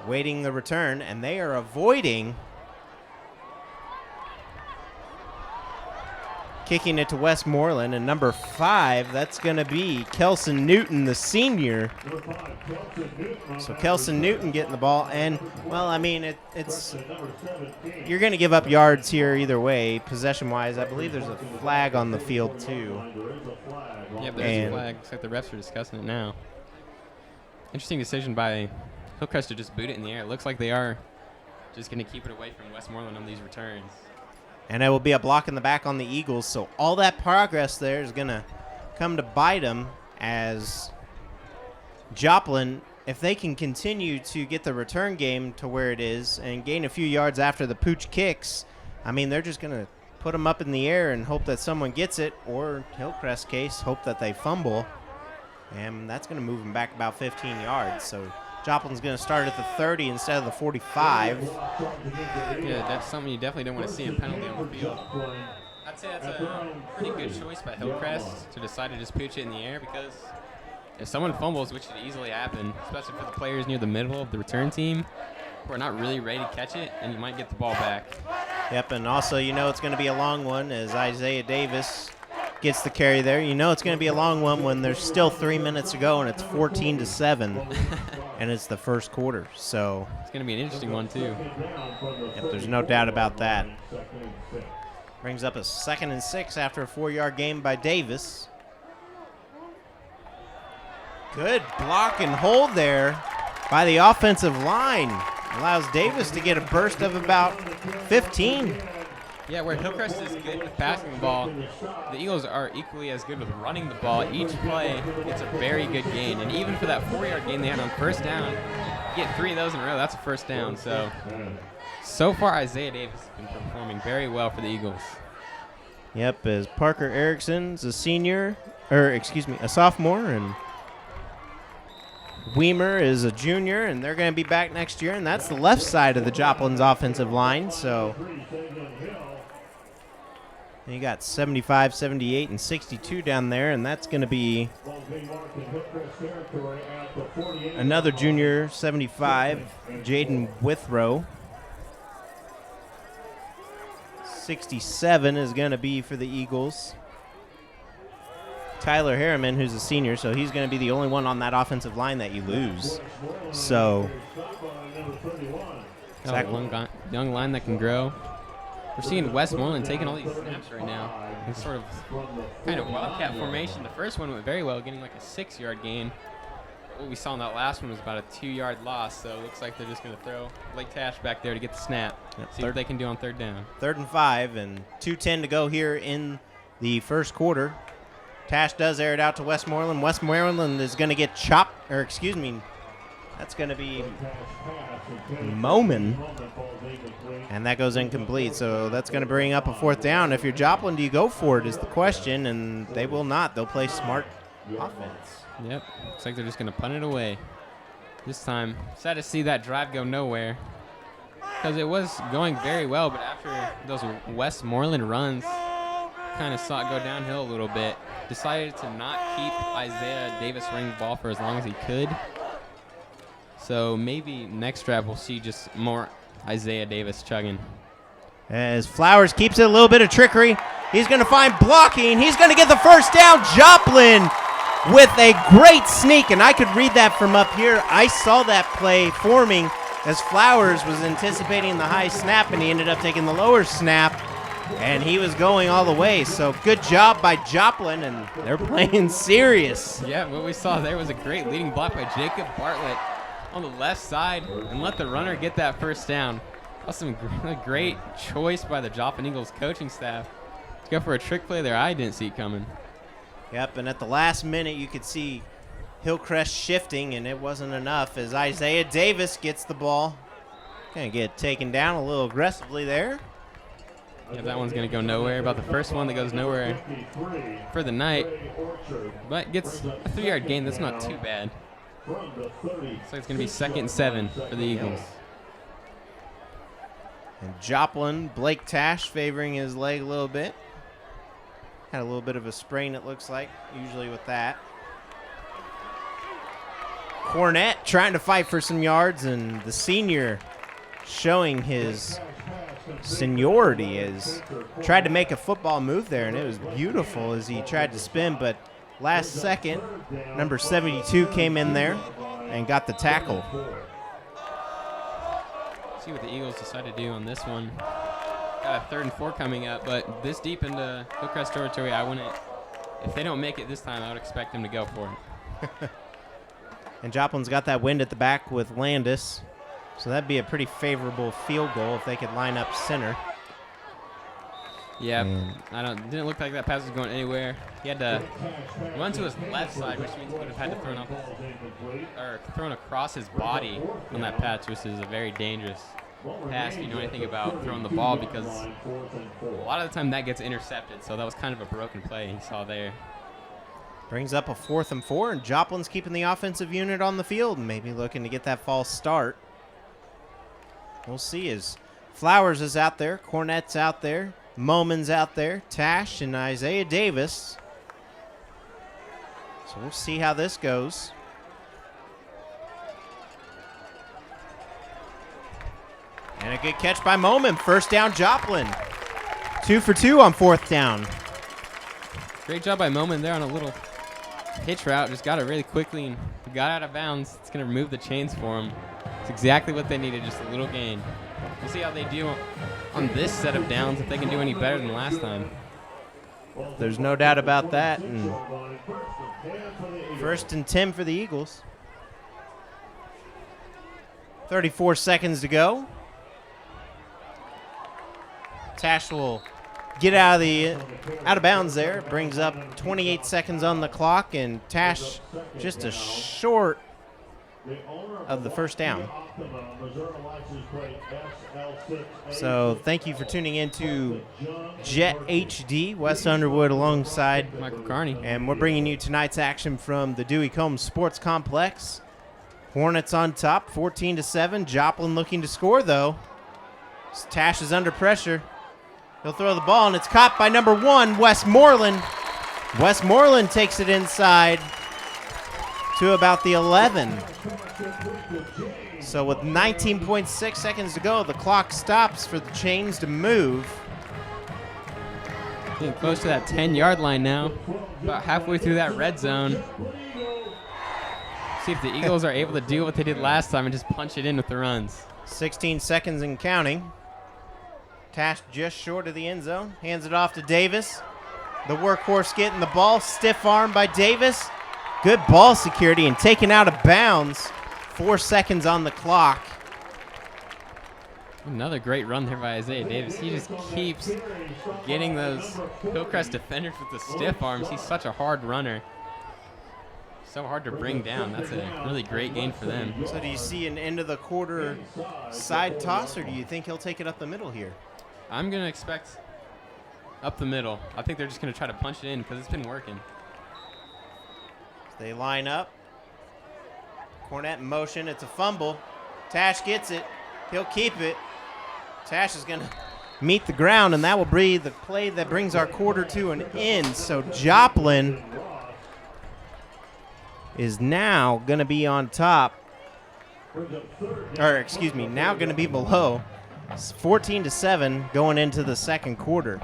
waiting the return, and they are avoiding kicking it to Westmoreland, and number 5, that's going to be Kelson Newton, the senior. So Kelson Newton getting the ball, and, well, I mean, it's you're going to give up yards here either way, possession-wise. I believe there's a flag on the field, too. Yep, there's a flag. Looks like the refs are discussing it now. Interesting decision by Hillcrest to just boot it in the air. It looks like they are just going to keep it away from Westmoreland on these returns. And it will be a block in the back on the Eagles. So all that progress there is going to come to bite them as Joplin, if they can continue to get the return game to where it is and gain a few yards after the pooch kicks, I mean, they're just going to put them up in the air and hope that someone gets it, or Hillcrest case, hope that they fumble. And that's going to move them back about 15 yards. So Joplin's going to start at the 30 instead of the 45. Yeah, that's something you definitely don't want to see in penalty on the field. I'd say that's a pretty good choice by Hillcrest to decide to just pitch it in the air, because if someone fumbles, which could easily happen, especially for the players near the middle of the return team who are not really ready to catch it, and you might get the ball back. Yep, and also you know it's going to be a long one as Isaiah Davis gets the carry there. You know it's going to be a long one when there's still 3 minutes to go and it's 14-7. And it's the first quarter, so it's going to be an interesting one too. Yep, there's no doubt about that. Brings up a 2nd and 6 after a 4-yard gain by Davis. Good block and hold there by the offensive line. Allows Davis to get a burst of about 15. Yeah, where Hillcrest is good with passing the ball, the Eagles are equally as good with running the ball. Each play, it's a very good gain. And even for that 4-yard gain they had on first down, you get 3 of those in a row, that's a first down. So far, Isaiah Davis has been performing very well for the Eagles. Yep, as Parker Erickson's a sophomore, and Weimer is a junior, and they're going to be back next year, and that's the left side of the Joplin's offensive line, so you got 75, 78, and 62 down there, and that's going to be Another junior, 75, Jaden Withrow. 67 is going to be for the Eagles. Tyler Harriman, who's a senior, so he's going to be the only one on that offensive line that you lose. So, young line that can grow. We're seeing Westmoreland taking all these snaps right now. It's sort of kind of wildcat formation. The first one went very well, getting like a 6-yard gain. What we saw in that last one was about a 2-yard loss, so it looks like they're just going to throw Blake Tash back there to get the snap. Yep, See what they can do on third down. 3rd and 5, and 2:10 to go here in the first quarter. Tash does air it out to Westmoreland. Westmoreland is going to get chopped, or excuse me, that's going to be Moman, and that goes incomplete. So that's going to bring up a 4th down. If you're Joplin, do you go for it is the question, and they will not. They'll play smart offense. Yep, looks like they're just going to punt it away. This time, sad to see that drive go nowhere because it was going very well, but after those Westmoreland runs, kind of saw it go downhill a little bit. Decided to not keep Isaiah Davis running the ball for as long as he could. So maybe next drive we'll see just more Isaiah Davis chugging. As Flowers keeps it a little bit of trickery. He's going to find blocking. He's going to get the first down. Joplin with a great sneak, and I could read that from up here. I saw that play forming as Flowers was anticipating the high snap, and he ended up taking the lower snap, and he was going all the way. So good job by Joplin, and they're playing serious. Yeah, what we saw there was a great leading block by Jacob Bartlett on the left side and let the runner get that first down. That was some great choice by the Joplin Eagles coaching staff to go for a trick play there I didn't see coming. Yep, and at the last minute you could see Hillcrest shifting, and it wasn't enough as Isaiah Davis gets the ball. Gonna get taken down a little aggressively there. Yeah, that one's gonna go nowhere. About the first one that goes nowhere for the night, but gets a 3-yard gain. That's not too bad. Looks like it's gonna be 2nd and 7 for the Eagles. And Joplin, Blake Tash favoring his leg a little bit. Had a little bit of a sprain, it looks like, usually with that. Cornette trying to fight for some yards, and the senior showing his seniority as tried to make a football move there, and it was beautiful as he tried to spin, but last second, number 72 came in there and got the tackle. See what the Eagles decide to do on this one. Got a 3rd and 4 coming up, but this deep into Hillcrest territory, I wouldn't. If they don't make it this time, I would expect them to go for it. And Joplin's got that wind at the back with Landis, so that'd be a pretty favorable field goal if they could line up center. Yeah, didn't look like that pass was going anywhere. He had to run to his left side, which means he would have had to thrown across his body on that patch, which is a very dangerous pass if you know anything about throwing the ball, because a lot of the time that gets intercepted. So that was kind of a broken play he saw there. Brings up a 4th and 4, and Joplin's keeping the offensive unit on the field and maybe looking to get that false start. We'll see as Flowers is out there, Cornette's out there, Moman's out there, Tash and Isaiah Davis. So we'll see how this goes. And a good catch by Moman. First down, Joplin. 2 for 2 on 4th down. Great job by Moman there on a little hitch route. Just got it really quickly and got out of bounds. It's going to remove the chains for him. It's exactly what they needed, just a little gain. We'll see how they do on this set of downs, if they can do any better than last time. There's no doubt about that. And 1st and 10 for the Eagles. 34 seconds to go. Tash will get out of bounds there. Brings up 28 seconds on the clock, and Tash just a short of the first down. So thank you for tuning in to Jet HD, West Underwood alongside Michael Carney. And we're bringing you tonight's action from the Dewey Combs Sports Complex. Hornets on top, 14-7. Joplin looking to score, though. Tash is under pressure. He'll throw the ball, and it's caught by number 1, Westmoreland. Westmoreland takes it inside to about the 11. So with 19.6 seconds to go, the clock stops for the chains to move. Getting close to that 10-yard line now. About halfway through that red zone. See if the Eagles are able to do what they did last time and just punch it in with the runs. 16 seconds and counting. Tash just short of the end zone. Hands it off to Davis. The workhorse getting the ball. Stiff arm by Davis. Good ball security and taken out of bounds. 4 seconds on the clock. Another great run there by Isaiah Davis. He just keeps getting those Hillcrest defenders with the stiff arms. He's such a hard runner. So hard to bring down. That's a really great gain for them. So do you see an end of the quarter side toss, or do you think he'll take it up the middle here? I'm going to expect up the middle. I think they're just going to try to punch it in because it's been working. They line up. Cornette in motion. It's a fumble. Tash gets it. He'll keep it. Tash is going to meet the ground, and that will be the play that brings our quarter to an end. So Joplin is now going to be on top. Or, excuse me, now going to be below. It's 14-7 going into the second quarter.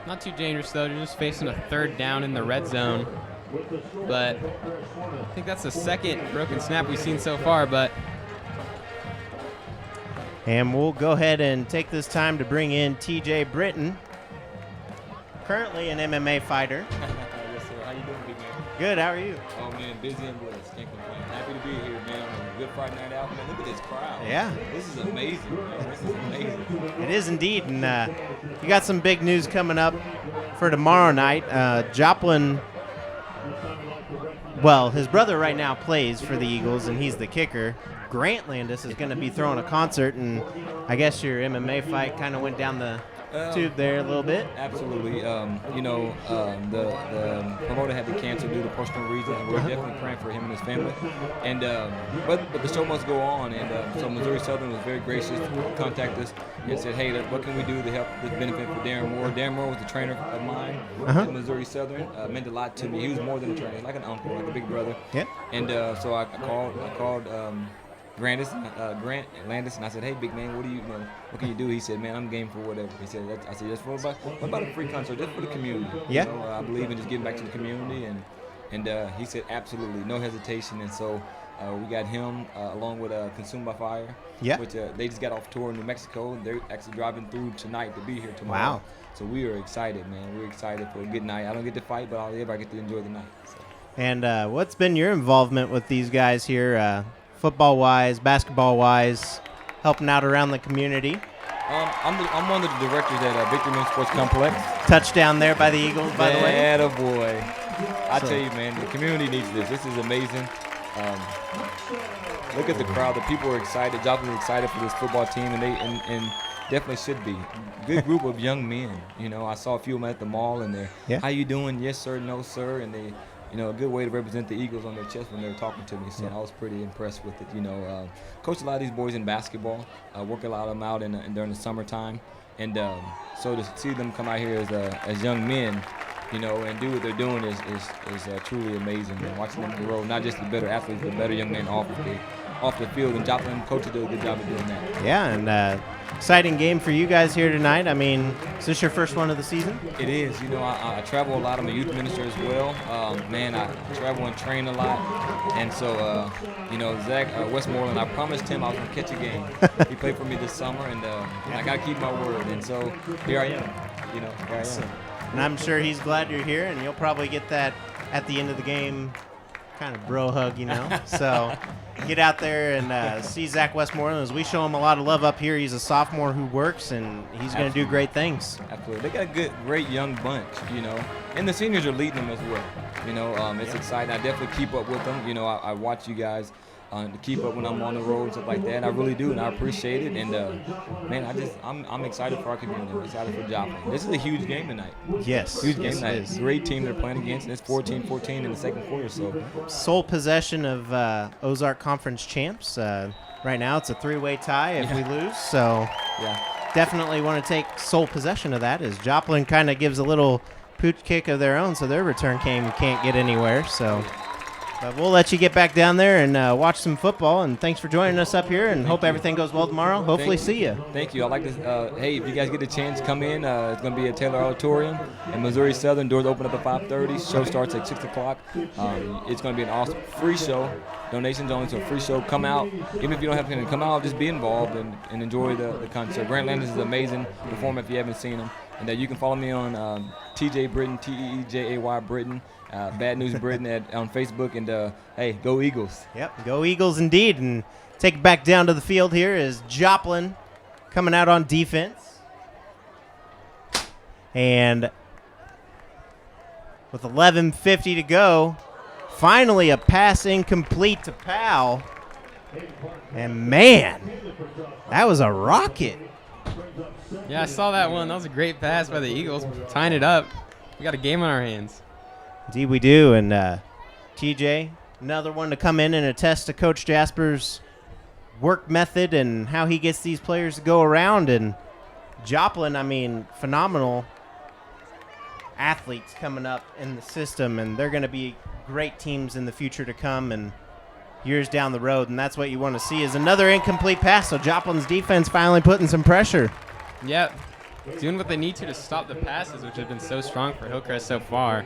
Not too dangerous, though. They're just facing a third down in the red zone. But I think that's the second broken snap we've seen so far, but and we'll go ahead and take this time to bring in TJ Britton, currently an MMA fighter. Yes, sir. How you doing, big man? Good, how are you? Oh, man, busy and blessed. Can't complain. Happy to be here, man, on a Good Friday Night Out. Man, look at this crowd. Yeah. This is amazing, man. This is amazing. It is indeed, and you got some big news coming up for tomorrow night. Joplin, well, his brother right now plays for the Eagles, and he's the kicker. Grant Landis is going to be throwing a concert, and I guess your MMA fight kind of went down the tube there a little bit. Absolutely. The promoter had to cancel due to personal reasons, and we're definitely praying for him and his family. And but the show must go on, and so Missouri Southern was very gracious to contact us and said, hey, what can we do to help this benefit for Darren Moore? Darren Moore was a trainer of mine at Missouri Southern. Meant a lot to me. He was more than a trainer, like an uncle, like a big brother. Yeah. And so I called Grant Landis, and I said, hey, big man, what can you do? He said, man, I'm game for whatever. He said, I said, just what about a free concert, just for the community? Yeah. You know, I believe in just giving back to the community, and he said, absolutely, no hesitation. And so we got him along with Consumed by Fire, which they just got off tour in New Mexico. They're actually driving through tonight to be here tomorrow. Wow. So we are excited, man. We're excited for a good night. I don't get to fight, but I get to enjoy the night. So. And what's been your involvement with these guys here, football-wise, basketball-wise, helping out around the community? I'm one of the directors at Victory Men's Sports Complex. Touchdown there by the Eagles, by the way. Attaboy. I tell you, man, the community needs this. This is amazing. Look at the crowd. The people are excited. Joplin is excited for this football team, and definitely should be. Good group of young men. You know, I saw a few of them at the mall, and they're, how you doing? Yes, sir. No, sir. And they, a good way to represent the Eagles on their chest when they were talking to me. So I was pretty impressed with it. Coach a lot of these boys in basketball. Work a lot of them out during the summertime, and so to see them come out here as young men, and do what they're doing is truly amazing. And watching them grow, not just the better athletes, but better young men off the field. And Joplin coaches do a good job of doing that. Yeah, and exciting game for you guys here tonight. I mean, is this your first one of the season? It is. I travel a lot. I'm a youth minister as well. I travel and train a lot. And so, Zach Westmoreland, I promised him I was going to catch a game. He played for me this summer, and I got to keep my word. And so here I am. Here I am. And I'm sure he's glad you're here, and you'll probably get that at the end of the game kind of bro hug, So get out there and see Zach Westmoreland as we show him a lot of love up here. He's a sophomore who works, and he's going to do great things. Absolutely. They got a great young bunch, and the seniors are leading them as well. It's exciting. I definitely keep up with them. I watch you guys to keep up when I'm on the road and stuff like that. I really do, and I appreciate it. And I'm excited for our community. I'm excited for Joplin. This is a huge game tonight. Yes, huge game tonight. Great team they're playing against, and it's 14-14 in the second quarter. So sole possession of Ozark Conference champs. Right now, it's a three-way tie if we lose. So definitely want to take sole possession of that. As Joplin kind of gives a little pooch kick of their own, so their return game can't get anywhere. So. But we'll let you get back down there and watch some football. And thanks for joining us up here. And hope everything goes well tomorrow. Hopefully see you. Thank you. I like this. Hey, if you guys get a chance, come in. It's going to be at Taylor Auditorium in Missouri Southern. Doors open up at 5:30. Show starts at 6 o'clock. It's going to be an awesome free show. Donations only, so free show. Come out. Even if you don't have to come out, just be involved and enjoy the concert. Grant Landis is an amazing performer if you haven't seen him. And you can follow me on TJ Britton, TEEJAY Britton. Bad News Britain on Facebook, and hey, go Eagles. Yep, go Eagles indeed. And take it back down to the field here is Joplin coming out on defense. And with 11:50 to go, finally a pass incomplete to Powell. And man, that was a rocket. Yeah, I saw that one. That was a great pass by the Eagles, tying it up. We got a game on our hands. Indeed we do, and TJ, another one to come in and attest to Coach Jasper's work method and how he gets these players to go around. And Joplin, I mean, phenomenal athletes coming up in the system, and they're going to be great teams in the future to come and years down the road, and that's what you want to see is another incomplete pass. So Joplin's defense finally putting some pressure. Yep, doing what they need to stop the passes, which have been so strong for Hillcrest so far.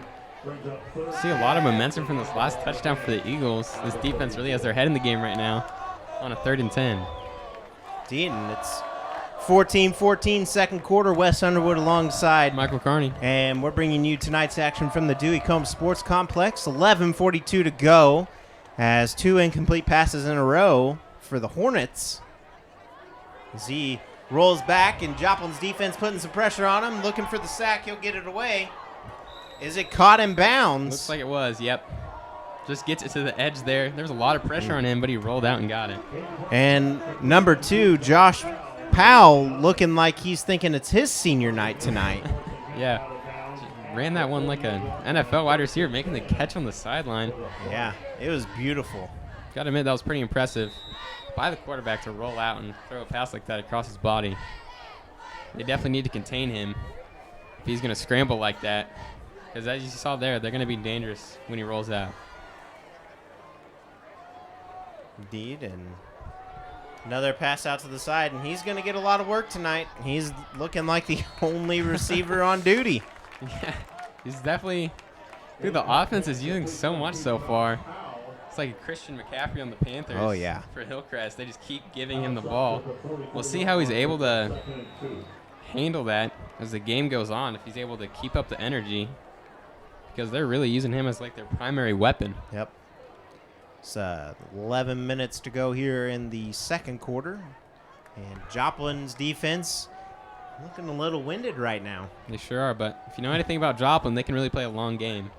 See a lot of momentum from this last touchdown for the Eagles. This defense really has their head in the game right now on a 3rd and 10. Indeed, and it's 14-14 second quarter. Wes Underwood alongside Michael Carney. And we're bringing you tonight's action from the Dewey Combs Sports Complex. 11:42 to go as 2 incomplete passes in a row for the Hornets. As he rolls back and Joplin's defense putting some pressure on him, looking for the sack. He'll get it away. Is it caught in bounds? Looks like it was, yep. Just gets it to the edge there. There's a lot of pressure on him, but he rolled out and got it. And number 2, Josh Powell, looking like he's thinking it's his senior night tonight. Yeah. Ran that one like an NFL wide receiver, making the catch on the sideline. Yeah, it was beautiful. Got to admit, that was pretty impressive by the quarterback to roll out and throw a pass like that across his body. They definitely need to contain him if he's going to scramble like that. Because as you saw there, they're going to be dangerous when he rolls out. Indeed, and another pass out to the side, and he's going to get a lot of work tonight. He's looking like the only receiver on duty. Yeah, he's definitely, dude, the offense is using so much so far. It's like a Christian McCaffrey on the Panthers. Oh, yeah. For Hillcrest. They just keep giving him the ball. We'll see how he's able to handle that as the game goes on, if he's able to keep up the energy, because they're really using him as like their primary weapon. Yep. It's 11 minutes to go here in the second quarter, and Joplin's defense looking a little winded right now. They sure are, but if you know anything about Joplin, they can really play a long game.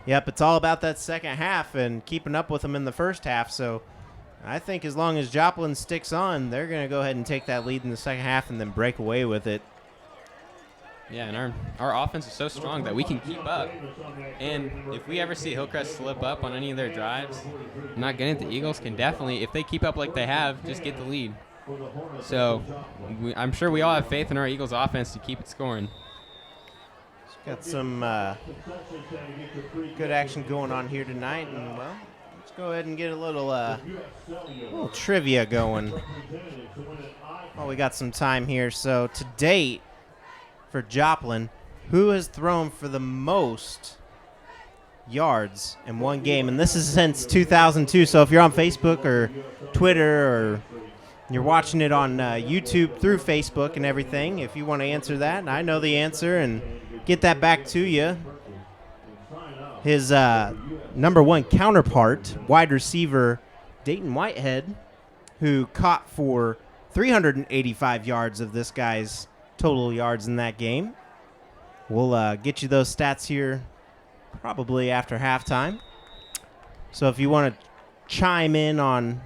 Yep, it's all about that second half and keeping up with them in the first half. So I think as long as Joplin sticks on, they're going to go ahead and take that lead in the second half and then break away with it. Yeah, and our offense is so strong that we can keep up. And if we ever see Hillcrest slip up on any of their drives, not getting it, the Eagles can definitely, if they keep up like they have, just get the lead. So I'm sure we all have faith in our Eagles offense to keep it scoring. Got some good action going on here tonight, and well, let's go ahead and get a little trivia going. Oh, we got some time here. So to date, for Joplin, who has thrown for the most yards in one game? And this is since 2002. So if you're on Facebook or Twitter or you're watching it on YouTube through Facebook and everything, if you want to answer that, and I know the answer and get that back to you. His number 1 counterpart, wide receiver Dayton Whitehead, who caught for 385 yards of this guy's total yards in that game. We'll get you those stats here probably after halftime. So if you want to chime in on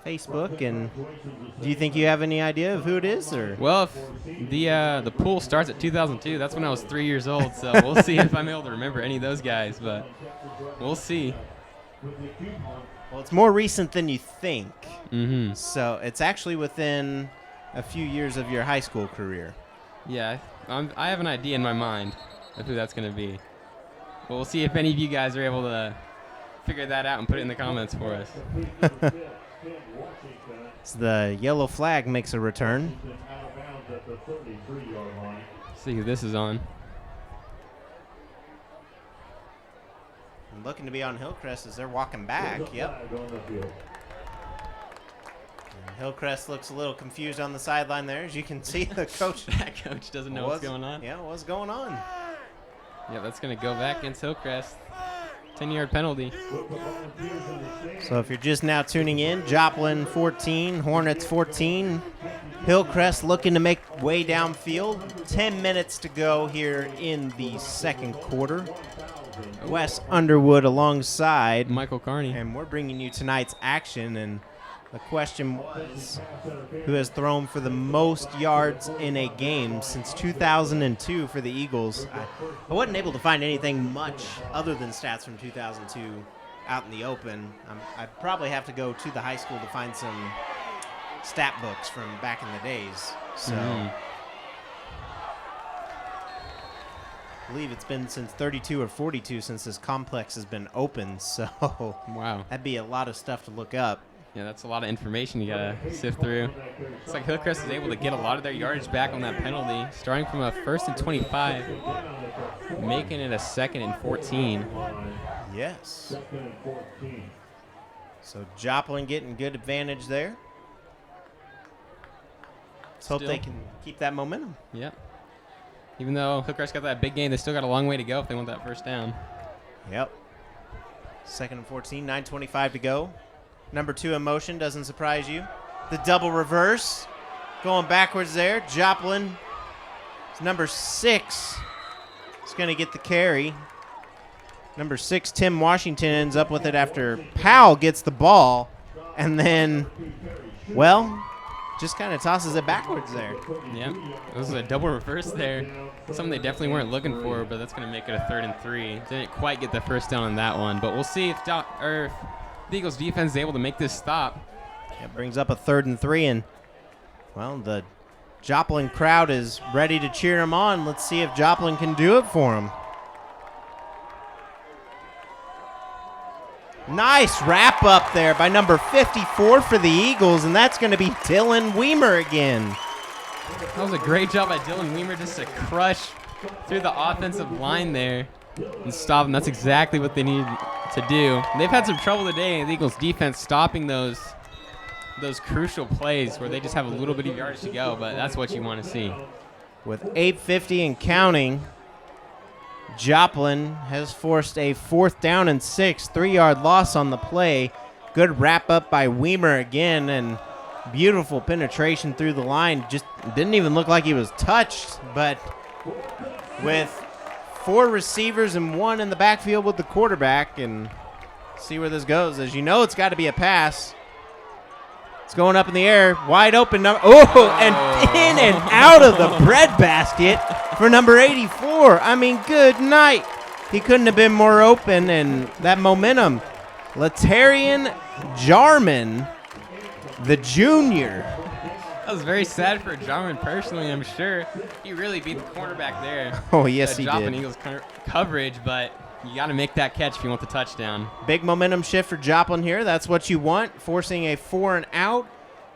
Facebook, and do you think you have any idea of who it is? Or well, if the pool starts at 2002, that's when I was 3 years old, so we'll see if I'm able to remember any of those guys, but we'll see. Well, it's more recent than you think. Mm-hmm. So it's actually within a few years of your high school career. Yeah, I have an idea in my mind of who that's going to be. But we'll see if any of you guys are able to figure that out and put it in the comments for us. It's the yellow flag makes a return. See who this is on. And looking to be on Hillcrest as they're walking back. Yep. And Hillcrest looks a little confused on the sideline there. As you can see, the coach. That coach doesn't know what's going on. Yeah, what's going on? Yeah, that's going to go back against Hillcrest. 10-yard penalty. So if you're just now tuning in, Joplin 14, Hornets 14. Hillcrest looking to make way downfield. 10 minutes to go here in the second quarter. Wes Underwood alongside Michael Carney. And we're bringing you tonight's action. And the question was, who has thrown for the most yards in a game since 2002 for the Eagles? I wasn't able to find anything much other than stats from 2002 out in the open. I'd probably have to go to the high school to find some stat books from back in the days. So I believe it's been since 32 or 42 since this complex has been open. So wow, that'd be a lot of stuff to look up. Yeah, that's a lot of information you got to sift through. It's like Hillcrest is able to get a lot of their yardage back on that penalty, starting from a 1st and 25, making it a 2nd and 14. Yes. So Joplin getting good advantage there. Let's hope they can keep that momentum. Yep. Even though Hillcrest got that big gain, they still got a long way to go if they want that first down. Yep. 2nd and 14, 9:25 to go. Number 2 in motion, doesn't surprise you. The double reverse, going backwards there. Joplin, number 6, is going to get the carry. Number 6, Tim Washington, ends up with it after Powell gets the ball. And then, well, just kind of tosses it backwards there. Yeah, it was a double reverse there. Something they definitely weren't looking for, but that's going to make it a 3rd and 3. Didn't quite get the first down on that one, but we'll see if the Eagles defense is able to make this stop. It brings up a 3rd and 3, and, well, the Joplin crowd is ready to cheer him on. Let's see if Joplin can do it for him. Nice wrap up there by number 54 for the Eagles, and that's going to be Dylan Weimer again. That was a great job by Dylan Weimer just to crush through the offensive line there and stop them. That's exactly what they need to do. They've had some trouble today, the Eagles defense, stopping those crucial plays where they just have a little bit of yardage to go, but that's what you want to see. With 8:50 and counting, Joplin has forced a 4th down and 6, 3-yard loss on the play. Good wrap up by Weimer again, and beautiful penetration through the line. Just didn't even look like he was touched, but with 4 receivers and 1 in the backfield with the quarterback, and see where this goes. As you know, it's got to be a pass. It's going up in the air, wide open. And in and out of the breadbasket for number 84. I mean, good night. He couldn't have been more open, and that momentum. Latarian Jarman, the junior. That was very sad for Jarman personally, I'm sure. He really beat the cornerback there. Oh, yes, he Joplin did. Eagles coverage, but you got to make that catch if you want the touchdown. Big momentum shift for Joplin here. That's what you want, forcing a 4 and out.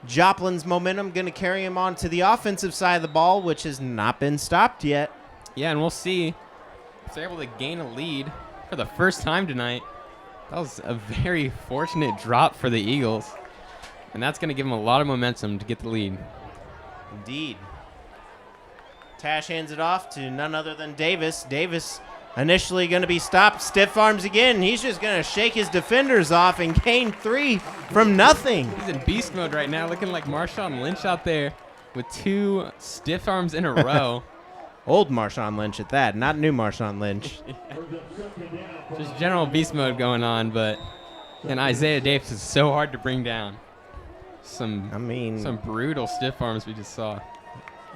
Joplin's momentum going to carry him on to the offensive side of the ball, which has not been stopped yet. Yeah, and we'll see if they're able to gain a lead for the first time tonight. That was a very fortunate drop for the Eagles, and that's going to give them a lot of momentum to get the lead. Indeed. Tash hands it off to none other than Davis. Davis initially going to be stopped. Stiff arms again. He's just going to shake his defenders off and gain 3 from nothing. He's in beast mode right now, looking like Marshawn Lynch out there with 2 stiff arms in a row. Old Marshawn Lynch at that, not new Marshawn Lynch. Just general beast mode going on, but and Isaiah Davis is so hard to bring down. Some brutal stiff arms we just saw.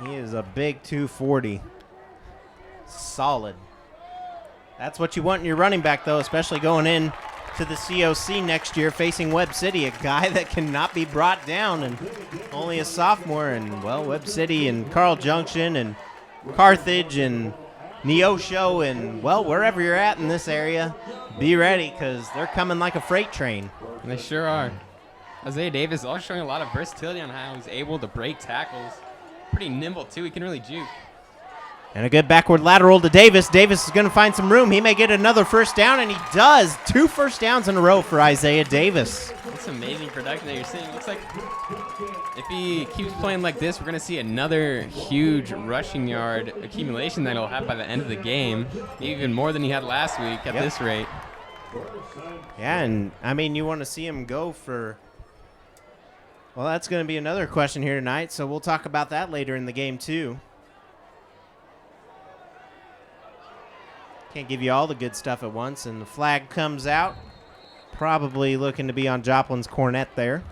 He is a big 240. Solid. That's what you want in your running back, though, especially going in to the COC next year facing Webb City, a guy that cannot be brought down, and only a sophomore. And, well, Webb City and Carl Junction and Carthage and Neosho and, well, wherever you're at in this area, be ready because they're coming like a freight train. And they sure are. Isaiah Davis is also showing a lot of versatility on how he's able to break tackles. Pretty nimble, too. He can really juke. And a good backward lateral to Davis. Davis is going to find some room. He may get another first down, and he does. 2 first downs in a row for Isaiah Davis. That's amazing production that you're seeing. Looks like if he keeps playing like this, we're going to see another huge rushing yard accumulation that he'll have by the end of the game, even more than he had last week at this rate. Yeah, and, I mean, you want to see him go for – well, that's going to be another question here tonight, so we'll talk about that later in the game, too. Can't give you all the good stuff at once, and the flag comes out. Probably looking to be on Joplin's cornet there.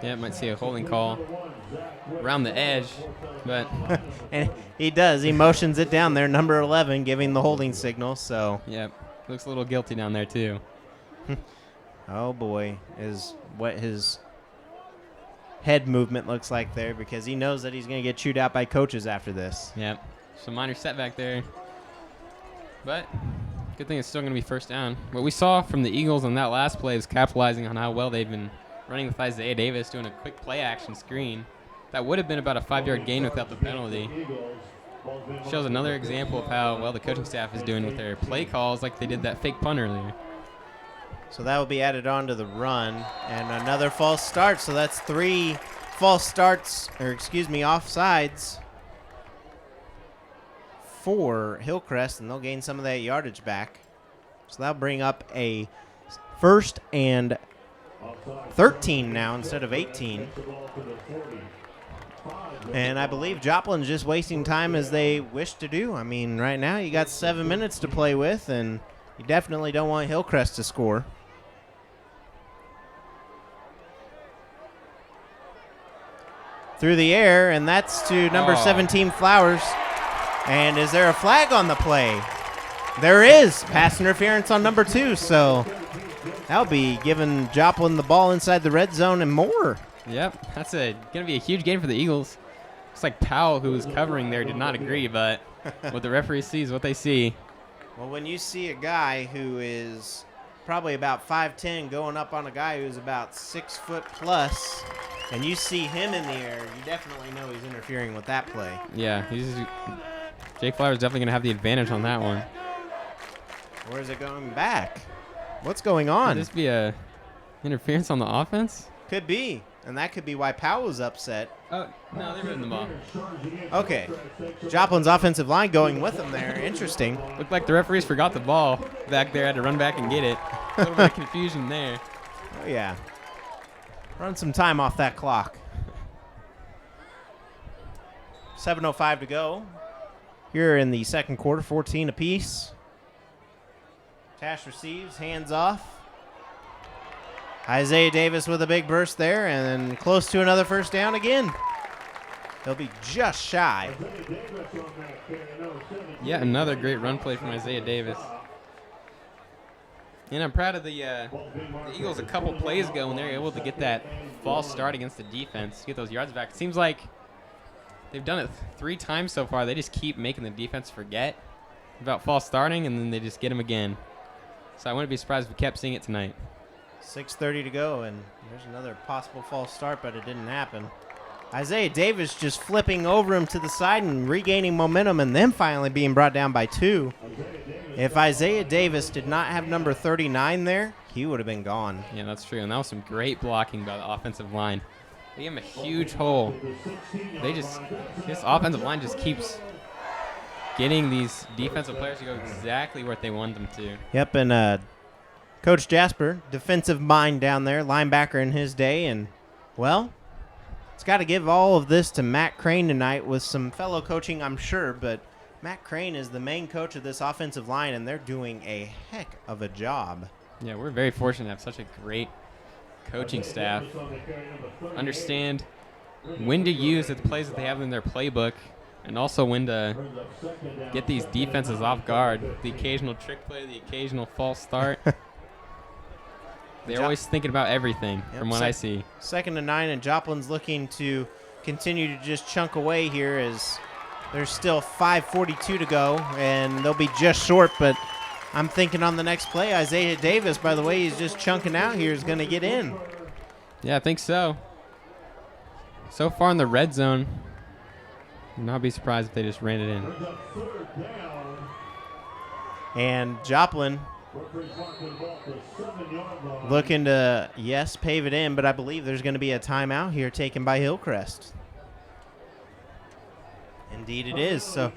Yeah, might see a holding call around the edge, but and he does. He motions it down there, number 11, giving the holding signal. So yeah, looks a little guilty down there too. Oh boy, is what his head movement looks like there, because he knows that he's going to get chewed out by coaches after this. Yep, some minor setback there. But good thing it's still going to be first down. What we saw from the Eagles on that last play is capitalizing on how well they've been running with Isaiah Davis, doing a quick play action screen. That would have been about a 5-yard gain without the penalty. Shows another example of how well the coaching staff is doing with their play calls, like they did that fake punt earlier. So that will be added on to the run. And another false start. So that's 3 false starts, or excuse me, offsides for Hillcrest, and they'll gain some of that yardage back. So that'll bring up a 1st and 13 now instead of 18. And I believe Joplin's just wasting time as they wish to do. I mean, right now you got 7 minutes to play with, and you definitely don't want Hillcrest to score. Through the air, and that's to number 17, Flowers. And is there a flag on the play? There is. Pass interference on number 2, so that'll be giving Joplin the ball inside the red zone and more. Yep, that's going to be a huge game for the Eagles. Looks like Powell, who was covering there, did not agree, but what the referee sees, what they see. Well, when you see a guy who is probably about 5'10", going up on a guy who's about 6 foot plus, and you see him in the air, you definitely know he's interfering with that play. Yeah, Jake Flowers definitely going to have the advantage on that one. Where is it going back? What's going on? Could this be a interference on the offense? Could be, and that could be why Powell's upset. Oh, no, they're running the ball. Okay. Joplin's offensive line going with him there. Interesting. Looked like the referees forgot the ball back there, had to run back and get it. A little bit of confusion there. Oh, yeah. Run some time off that clock. 7:05 to go. Here in the second quarter, 14 apiece. Tash receives, hands off. Isaiah Davis with a big burst there, and then close to another first down again. He'll be just shy. Yeah, another great run play from Isaiah Davis. And I'm proud of the Eagles a couple plays ago when they were able to get that false start against the defense, get those yards back. It seems like they've done it 3 times so far. They just keep making the defense forget about false starting, and then they just get them again. So I wouldn't be surprised if we kept seeing it tonight. 6:30 to go, and there's another possible false start, but it didn't happen. Isaiah Davis just flipping over him to the side and regaining momentum, and then finally being brought down by 2. If Isaiah Davis did not have number 39 there, he would have been gone. Yeah, that's true, and that was some great blocking by the offensive line. They gave him a huge hole. This offensive line just keeps getting these defensive players to go exactly where they want them to. Yep, and Coach Jasper, defensive mind down there, linebacker in his day, and, well, it's got to give all of this to Matt Crane tonight with some fellow coaching, I'm sure, but Matt Crane is the main coach of this offensive line, and they're doing a heck of a job. Yeah, we're very fortunate to have such a great coaching staff. Understand when to use the plays that they have in their playbook, and also when to get these defenses off guard. The occasional trick play, the occasional false start. They're always thinking about everything, from what I see. 2nd and 9, and Joplin's looking to continue to just chunk away here as There's still 5:42 to go, and they'll be just short, but I'm thinking on the next play, Isaiah Davis, by the way, he's just chunking out here, is going to get in. Yeah, I think so. So far in the red zone, I'd not be surprised if they just ran it in. And Joplin looking to, yes, pave it in, but I believe there's going to be a timeout here taken by Hillcrest. Indeed it is. So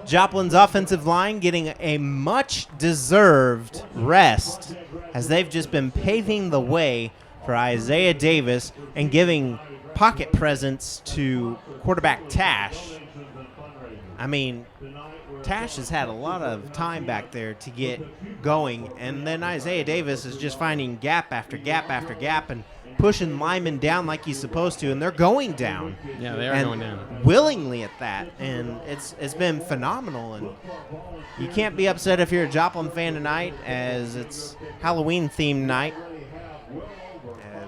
Joplin's offensive line getting a much-deserved rest as they've just been paving the way for Isaiah Davis and giving pocket presence to quarterback Tash. I mean, Tash has had a lot of time back there to get going, and then Isaiah Davis is just finding gap after gap after gap and pushing linemen down like he's supposed to, and they're going down. Yeah, they are going down. Willingly at that, and it's been phenomenal. And you can't be upset if you're a Joplin fan tonight, as it's Halloween-themed night,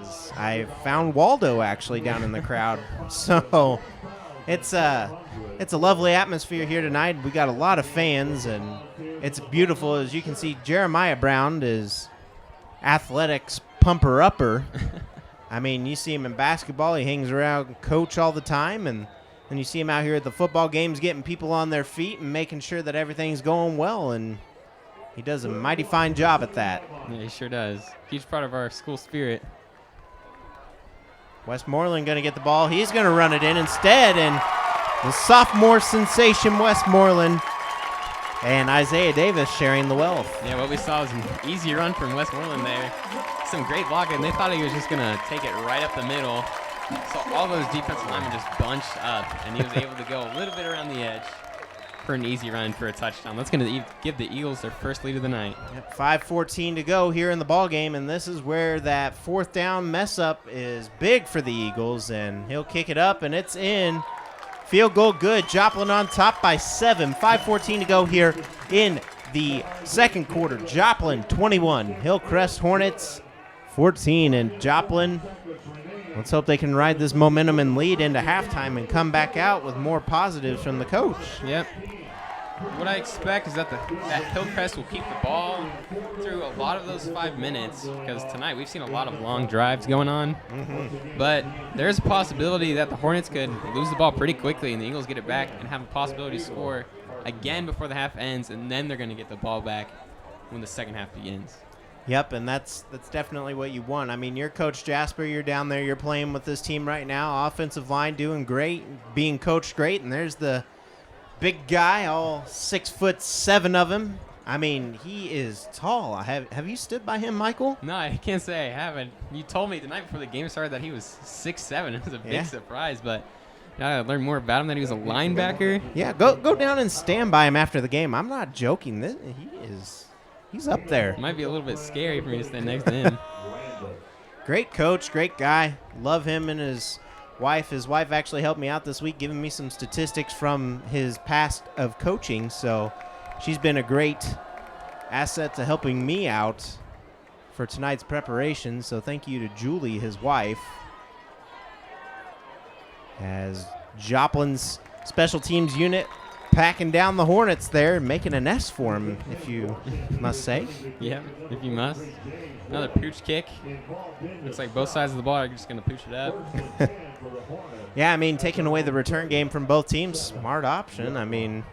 as I found Waldo actually down in the crowd. So it's a lovely atmosphere here tonight. We got a lot of fans, and it's beautiful. As you can see, Jeremiah Brown is athletics pumper-upper. I mean, you see him in basketball. He hangs around coach all the time, and then you see him out here at the football games getting people on their feet and making sure that everything's going well, and he does a mighty fine job at that. Yeah, he sure does. Huge part of our school spirit. Westmoreland going to get the ball. He's going to run it in instead, and the sophomore sensation Westmoreland and Isaiah Davis sharing the wealth. Yeah, what we saw was an easy run from Westmoreland there. Some great blocking. They thought he was just going to take it right up the middle. So all those defensive linemen just bunched up, and he was able to go a little bit around the edge for an easy run for a touchdown. That's going to give the Eagles their first lead of the night. Yep, 5:14 to go here in the ball game, and this is where that fourth down mess up is big for the Eagles, and he'll kick it up, and it's in. Field goal good. Joplin on top by 7. 5:14 to go here in the second quarter. Joplin 21, Hillcrest Hornets 14, and Joplin, let's hope they can ride this momentum and lead into halftime and come back out with more positives from the coach. Yep. What I expect is that Hillcrest will keep the ball through a lot of those 5 minutes, because tonight we've seen a lot of long drives going on. But there's a possibility that the Hornets could lose the ball pretty quickly and the Eagles get it back and have a possibility to score again before the half ends, and then they're going to get the ball back when the second half begins. Yep, and that's definitely what you want. I mean, you're Coach Jasper. You're down there. You're playing with this team right now. Offensive line doing great, being coached great, and there's the big guy, all 6'7" of him. I mean, he is tall. Have you stood by him, Michael? No, I can't say I haven't. You told me the night before the game started that he was 6'7". It was a big surprise, but I learned more about him, that he was a linebacker. Yeah, go down and stand by him after the game. I'm not joking. He's up there. It might be a little bit scary for me to stand next to him. Great coach, great guy. Love him and his wife. His wife actually helped me out this week, giving me some statistics from his past of coaching. So she's been a great asset to helping me out for tonight's preparation. So thank you to Julie, his wife. As Joplin's special teams unit packing down the Hornets there, making a nest for him, if you must say. Yeah, if you must. Another pooch kick. Looks like both sides of the ball are just going to pooch it up. Yeah, I mean, taking away the return game from both teams, smart option. I mean,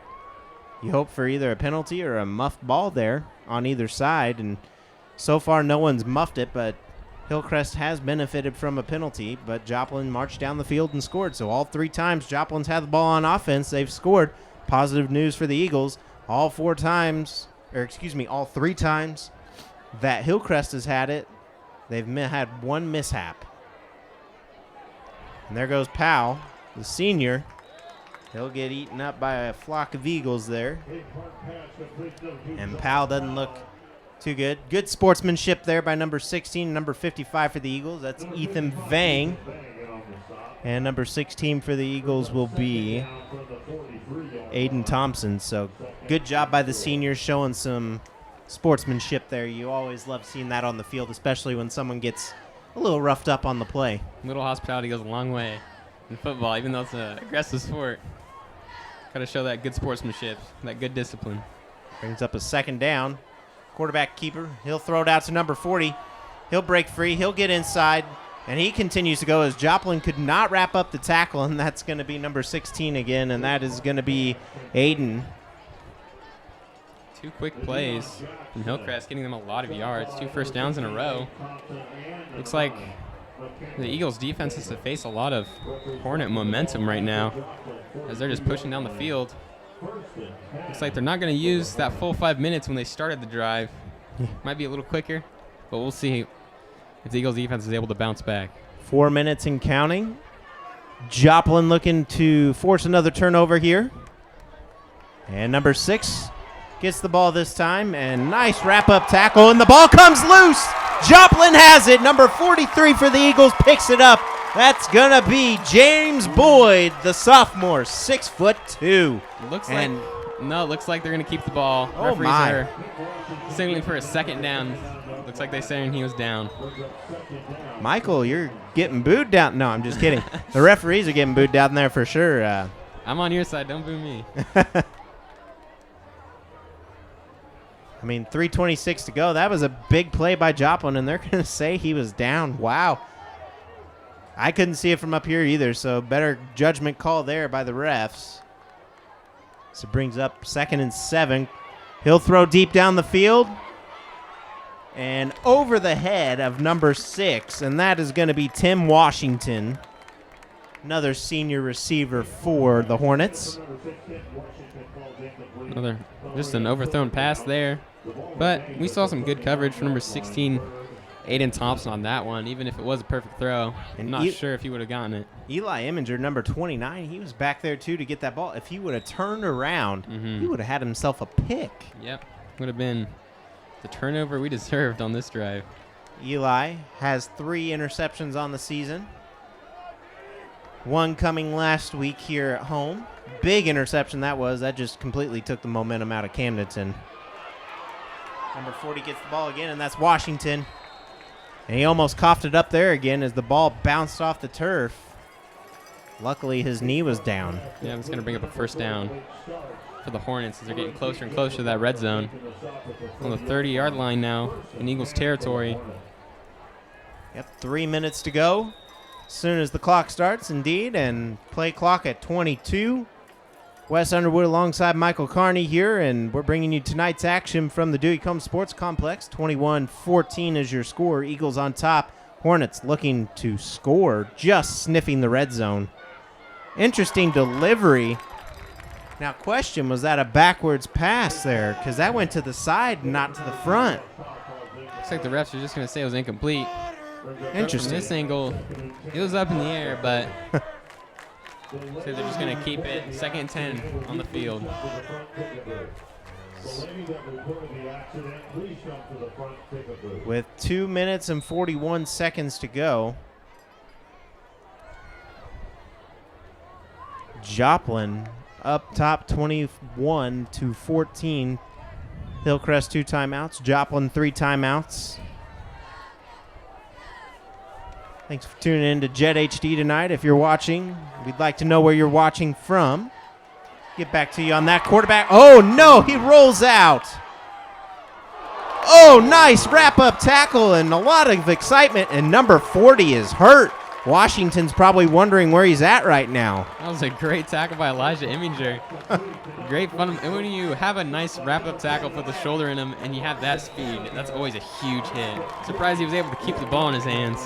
you hope for either a penalty or a muffed ball there on either side, and so far no one's muffed it, but Hillcrest has benefited from a penalty, but Joplin marched down the field and scored. So all 3 times Joplin's had the ball on offense, they've scored. Positive news for the Eagles. All 3 times that Hillcrest has had it, they've had one mishap. And there goes Powell, the senior. He'll get eaten up by a flock of Eagles there. And Powell doesn't look too good. Good sportsmanship there by number 16, number 55 for the Eagles. That's Ethan Vang. And number 16 for the Eagles will be Aiden Thompson. So good job by the seniors showing some sportsmanship there. You always love seeing that on the field, especially when someone gets a little roughed up on the play. Little hospitality goes a long way in football, even though it's an aggressive sport. Got to show that good sportsmanship, that good discipline. Brings up a second down. Quarterback keeper. He'll throw it out to number 40. He'll break free. He'll get inside. And he continues to go as Joplin could not wrap up the tackle. And that's going to be number 16 again. And that is going to be Aiden. 2 quick plays from Hillcrest, getting them a lot of yards. 2 first downs in a row. Looks like the Eagles' defense has to face a lot of Hornet momentum right now as they're just pushing down the field. Looks like they're not going to use that full 5 minutes when they started the drive. Might be a little quicker, but we'll see if the Eagles' defense is able to bounce back. 4 minutes and counting. Joplin looking to force another turnover here. And number 6 gets the ball this time, and nice wrap-up tackle, and the ball comes loose. Joplin has it. Number 43 for the Eagles picks it up. That's going to be James Boyd, the sophomore, 6'2". It looks like they're going to keep the ball. Oh, Referees my. are signaling for a second down. Looks like they're saying he was down. Michael, you're getting booed down. No, I'm just kidding. The referees are getting booed down there for sure. I'm on your side. Don't boo me. I mean, 3:26 to go. That was a big play by Joplin, and they're going to say he was down. Wow. I couldn't see it from up here either, so better judgment call there by the refs. So it brings up 2nd and 7. He'll throw deep down the field and over the head of number 6, and that is going to be Tim Washington, another senior receiver for the Hornets. Just an overthrown pass there. But we saw some good coverage from number 16, Aiden Thompson, on that one, even if it was a perfect throw. I'm not sure if he would have gotten it. Eli Eminger, number 29, he was back there, too, to get that ball. If he would have turned around, he would have had himself a pick. Yep. Would have been the turnover we deserved on this drive. Eli has 3 interceptions on the season. 1 coming last week here at home. Big interception that was. That just completely took the momentum out of Camdenton. Number 40 gets the ball again, and that's Washington. And he almost coughed it up there again as the ball bounced off the turf. Luckily, his knee was down. Yeah, it's going to bring up a first down for the Hornets as they're getting closer and closer to that red zone. On the 30-yard line now in Eagles territory. Yep, 3 minutes to go. As soon as the clock starts, indeed, and play clock at 22. Wes Underwood alongside Michael Carney here, and we're bringing you tonight's action from the Dewey Combs Sports Complex. 21-14 is your score. Eagles on top. Hornets looking to score, just sniffing the red zone. Interesting delivery. Now, question, was that a backwards pass there? Because that went to the side, not to the front. Looks like the refs are just going to say it was incomplete. Interesting. From this angle, it was up in the air, but so they're just going to keep it 2nd and 10 on the field. With 2 minutes and 41 seconds to go, Joplin up top 21-14. Hillcrest 2 timeouts. Joplin 3 timeouts. Thanks for tuning in to Jet HD tonight. If you're watching, we'd like to know where you're watching from. Get back to you on that quarterback. Oh, no, he rolls out. Oh, nice wrap-up tackle and a lot of excitement, and number 40 is hurt. Washington's probably wondering where he's at right now. That was a great tackle by Elijah Eminger. Great fun. And when you have a nice wrap-up tackle, put the shoulder in him, and you have that speed, that's always a huge hit. Surprised he was able to keep the ball in his hands.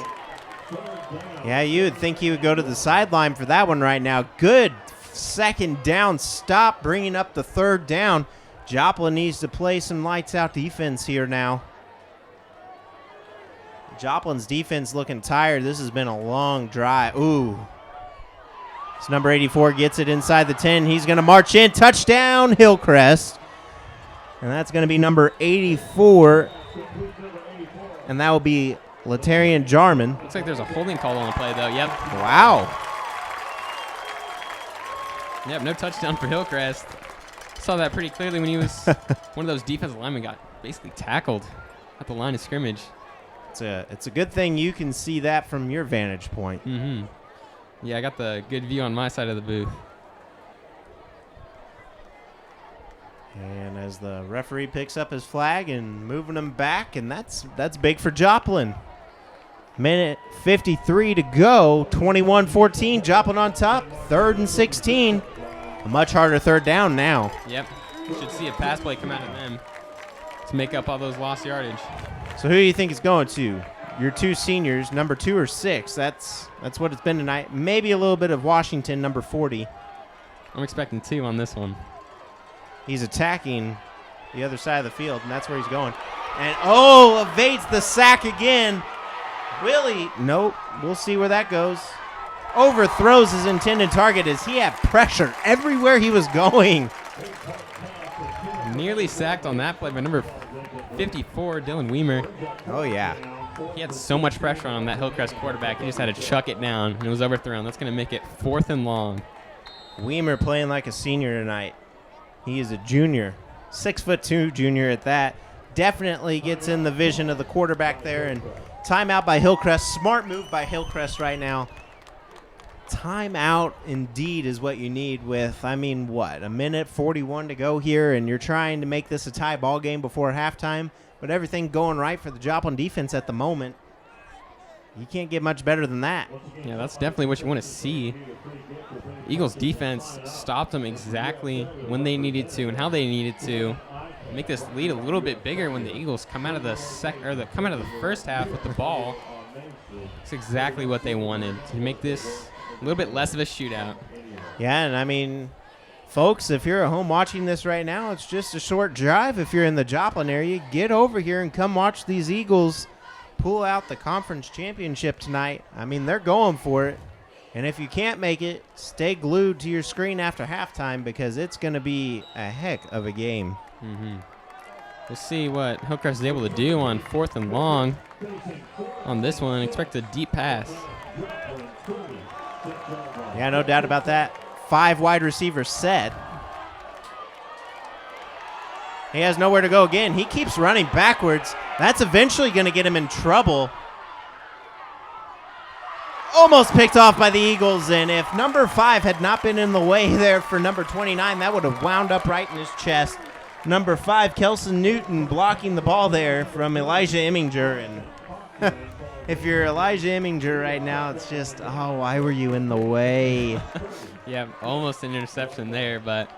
Yeah, you would think he would go to the sideline for that one right now. Good 2nd down stop, bringing up the 3rd down. Joplin needs to play some lights-out defense here now. Joplin's defense looking tired. This has been a long drive. Ooh. This number 84 gets it inside the 10. He's going to march in. Touchdown, Hillcrest. And that's going to be number 84. And that will be Latarian Jarman. Looks like there's a holding call on the play, though. Yep. Wow. Yep, no touchdown for Hillcrest. Saw that pretty clearly when he was one of those defensive linemen got basically tackled at the line of scrimmage. It's a good thing you can see that from your vantage point. Mm-hmm. Yeah, I got the good view on my side of the booth. And as the referee picks up his flag and moving him back, and that's big for Joplin. Minute 53 to go, 21-14, Joplin on top, 3rd and 16. A much harder third down now. Yep. You should see a pass play come out of them to make up all those lost yardage. So who do you think is going to? Your two seniors, number 2 or 6. That's what it's been tonight. Maybe a little bit of Washington, number 40. I'm expecting 2 on this one. He's attacking the other side of the field, and that's where he's going. And, evades the sack again. Willie, nope. We'll see where that goes. Overthrows his intended target as he had pressure everywhere he was going. Nearly sacked on that play by number 54, Dylan Weimer. Oh, yeah. He had so much pressure on him, that Hillcrest quarterback. He just had to chuck it down, and it was overthrown. That's going to make it 4th and long. Weimer playing like a senior tonight. He is a junior, 6'2" junior at that. Definitely gets in the vision of the quarterback there. And timeout by Hillcrest. Smart move by Hillcrest right now. Timeout indeed is what you need with, a minute 41 to go here, and you're trying to make this a tie ball game before halftime, but everything going right for the Joplin defense at the moment. You can't get much better than that. Yeah, that's definitely what you want to see. Eagles defense stopped them exactly when they needed to and how they needed to. Make this lead a little bit bigger when the Eagles come out of the first half with the ball. It's exactly what they wanted, to make this a little bit less of a shootout. Yeah, and folks, if you're at home watching this right now, it's just a short drive. If you're in the Joplin area, get over here and come watch these Eagles pull out the conference championship tonight. They're going for it. And if you can't make it, stay glued to your screen after halftime because it's going to be a heck of a game. Mm-hmm. We'll see what Hillcrest is able to do on 4th and long. On this one, expect a deep pass. Yeah, no doubt about that. 5 wide receivers set. He has nowhere to go again. He keeps running backwards. That's eventually going to get him in trouble. Almost picked off by the Eagles, and if number 5 had not been in the way there for number 29, that would have wound up right in his chest. Number 5, Kelson Newton, blocking the ball there from Elijah Eminger. And if you're Elijah Eminger right now, it's just, why were you in the way? Yeah, almost an interception there, but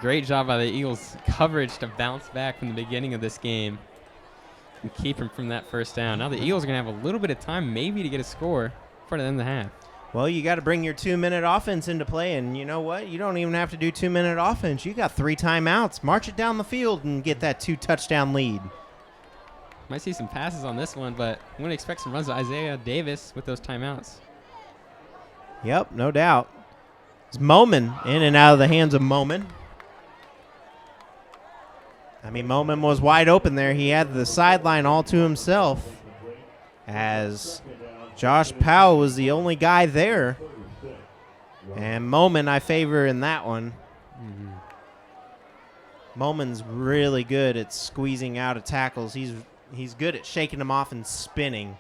great job by the Eagles' coverage to bounce back from the beginning of this game and keep him from that first down. Now the Eagles are going to have a little bit of time maybe to get a score for the end of the half. Well, you got to bring your 2-minute offense into play, and you know what? You don't even have to do 2-minute offense. You got 3 timeouts. March it down the field and get that 2-touchdown lead. Might see some passes on this one, but I'm going to expect some runs to Isaiah Davis with those timeouts. Yep, no doubt. It's Moman in and out of the hands of Moman. Moman was wide open there. He had the sideline all to himself as Josh Powell was the only guy there. And Moman I favor in that one. Moman's really good at squeezing out of tackles. He's good at shaking them off and spinning.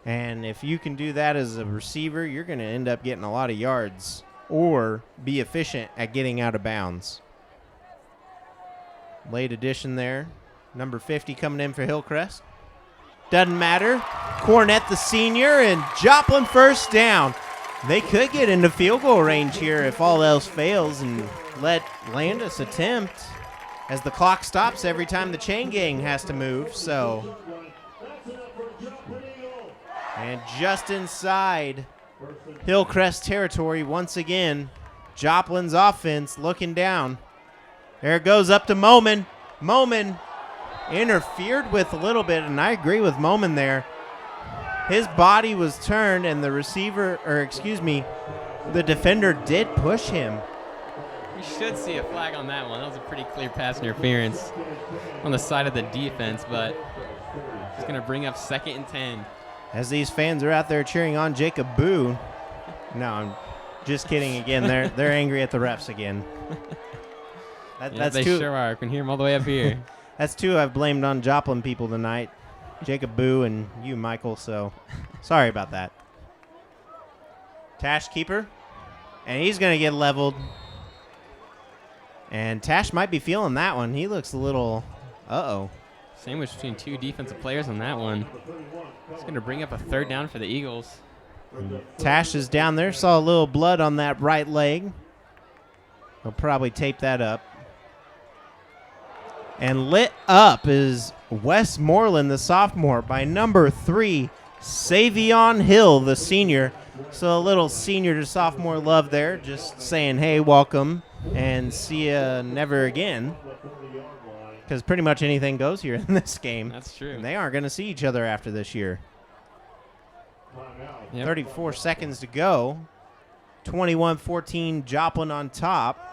And if you can do that as a receiver, you're going to end up getting a lot of yards or be efficient at getting out of bounds. Late addition there. Number 50 coming in for Hillcrest. Doesn't matter. Cornett the senior and Joplin first down. They could get into field goal range here if all else fails and let Landis attempt as the clock stops every time the chain gang has to move. So, and just inside Hillcrest territory once again, Joplin's offense looking down. There it goes up to Moman. Moman interfered with a little bit, and I agree with Moman there. His body was turned, and the the defender did push him. We should see a flag on that one. That was a pretty clear pass interference on the side of the defense, but it's going to bring up 2nd and 10. As these fans are out there cheering on Jacob Boo. No, I'm just kidding again. They're angry at the refs again. They sure are. I can hear them all the way up here. That's 2 I've blamed on Joplin people tonight. Jacob Boo and you, Michael, so sorry about that. Tash keeper, and he's going to get leveled. And Tash might be feeling that one. He looks a little, Sandwich between two defensive players on that one. It's going to bring up a third down for the Eagles. Tash is down there. Saw a little blood on that right leg. He'll probably tape that up. And lit up is Westmoreland, the sophomore, by number 3, Savion Hill, the senior. So a little senior to sophomore love there, just saying, hey, welcome, and see ya never again. Because pretty much anything goes here in this game. That's true. And they aren't going to see each other after this year. Yep. 34 seconds to go. 21-14, Joplin on top.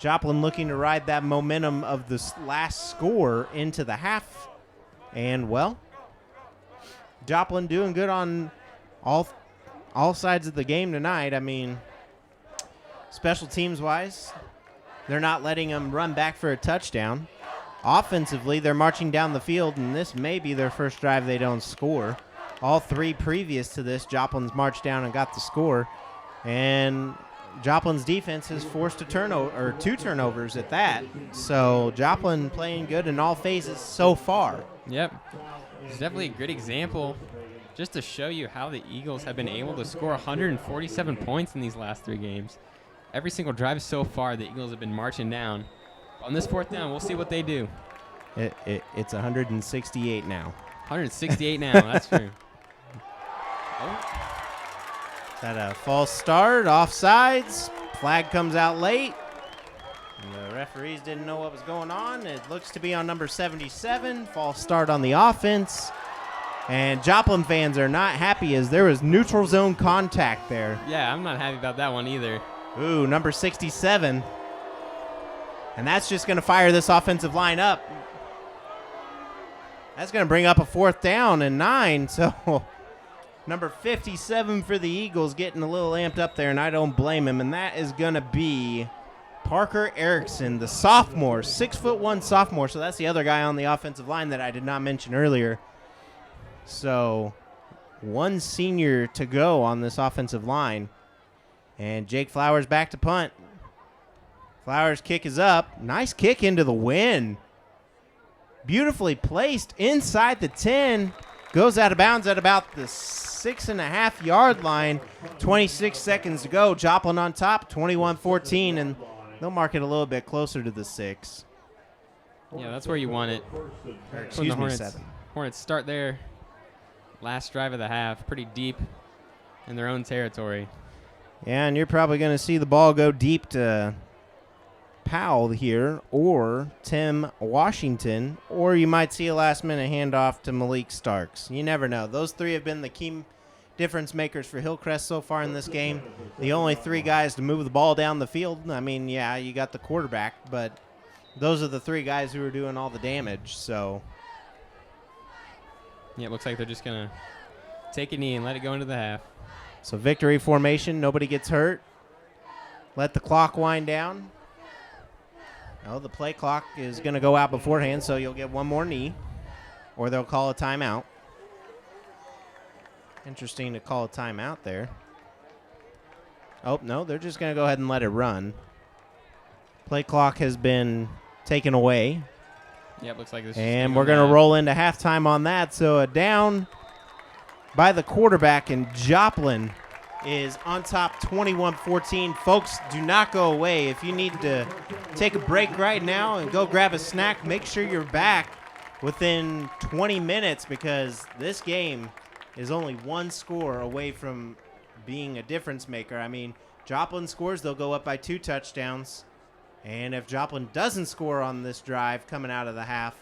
Joplin looking to ride that momentum of this last score into the half. And, well, Joplin doing good on all sides of the game tonight. I mean, special teams-wise, they're not letting them run back for a touchdown. Offensively, they're marching down the field, and this may be their first drive they don't score. All 3 previous to this, Joplin's marched down and got the score. And Joplin's defense has forced a turnover, or 2 turnovers at that. So Joplin playing good in all phases so far. Yep. It's definitely a good example just to show you how the Eagles have been able to score 147 points in these last 3 games. Every single drive so far, the Eagles have been marching down. On this 4th down, we'll see what they do. It's 168 now. 168 now, that's true. Oh. Is that a false start? Offsides. Flag comes out late. And the referees didn't know what was going on. It looks to be on number 77. False start on the offense. And Joplin fans are not happy as there was neutral zone contact there. Yeah, I'm not happy about that one either. Ooh, number 67. And that's just going to fire this offensive line up. That's going to bring up a 4th down and 9. So number 57 for the Eagles getting a little amped up there, and I don't blame him. And that is going to be Parker Erickson, the sophomore, 6'1" sophomore. So that's the other guy on the offensive line that I did not mention earlier. So 1 senior to go on this offensive line. And Jake Flowers back to punt. Flowers' kick is up. Nice kick into the wind. Beautifully placed inside the 10. Goes out of bounds at about the 6.5-yard line. 26 seconds to go. Joplin on top, 21-14, and they'll mark it a little bit closer to the 6. Yeah, that's where you want it. Excuse me, 7. Hornets start their last drive of the half pretty deep in their own territory. Yeah, and you're probably going to see the ball go deep to Powell here or Tim Washington, or you might see a last-minute handoff to Malik Starks. You never know. Those 3 have been the key difference makers for Hillcrest so far in this game. The only 3 guys to move the ball down the field. I mean, yeah, you got the quarterback, but those are the 3 guys who are doing all the damage. So, yeah, it looks like they're just going to take a knee and let it go into the half. So victory formation, nobody gets hurt. Let the clock wind down. Oh, the play clock is going to go out beforehand, so you'll get 1 more knee, or they'll call a timeout. Interesting to call a timeout there. Oh, no, they're just going to go ahead and let it run. Play clock has been taken away. Yep, looks like this. And we're going to roll into halftime on that. So a down by the quarterback, and Joplin is on top 21-14. Folks, do not go away. If you need to take a break right now and go grab a snack, make sure you're back within 20 minutes because this game is only 1 score away from being a difference maker. I mean, Joplin scores, they'll go up by 2 touchdowns. And if Joplin doesn't score on this drive coming out of the half,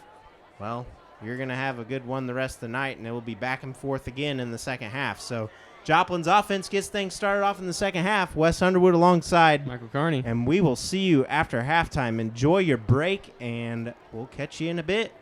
well, you're going to have a good one the rest of the night, and it will be back and forth again in the second half. So Joplin's offense gets things started off in the second half. Wes Underwood alongside Michael Carney. And we will see you after halftime. Enjoy your break, and we'll catch you in a bit.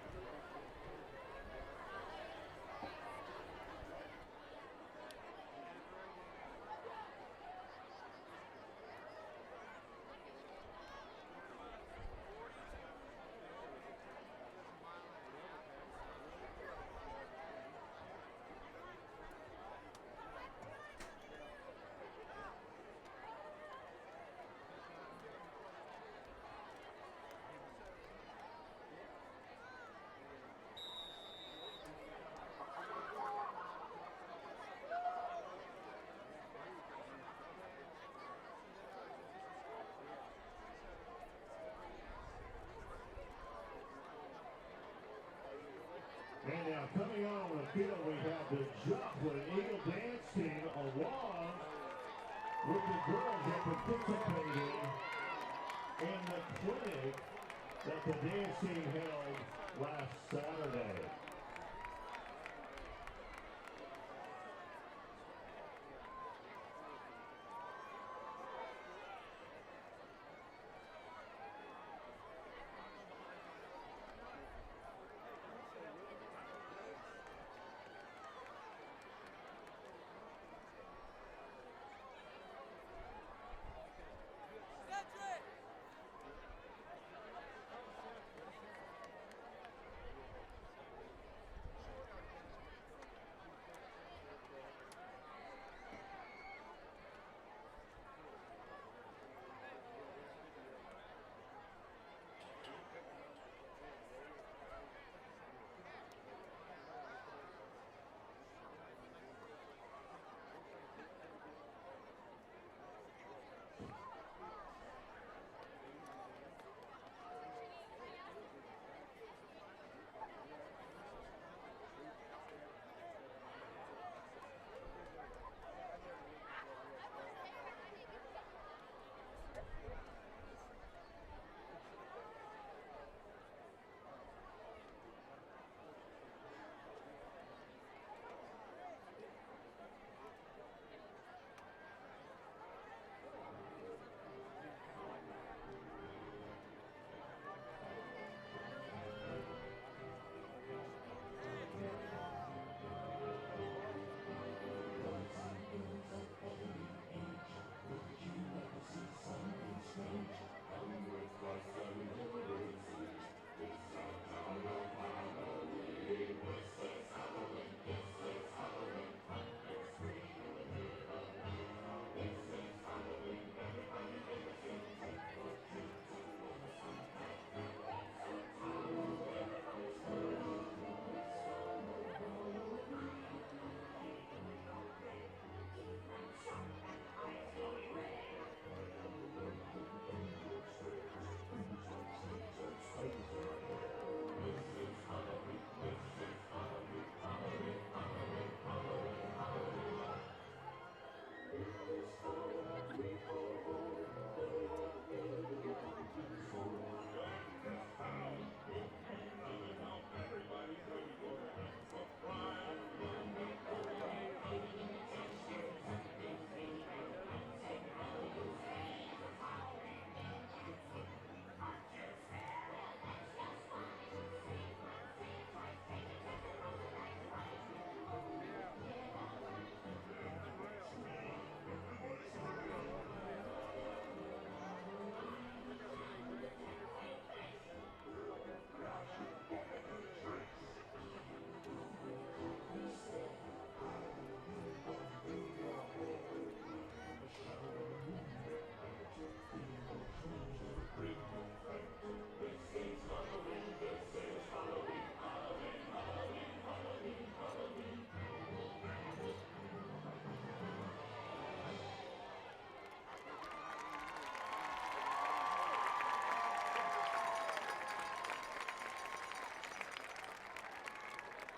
field, we have the Joplin Eagle Dance Team along with the girls that participated in the clinic that the dance team held last Saturday.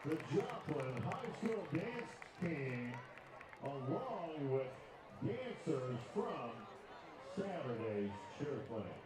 The Joplin High School Dance Team, along with dancers from Saturday's cheer clinic.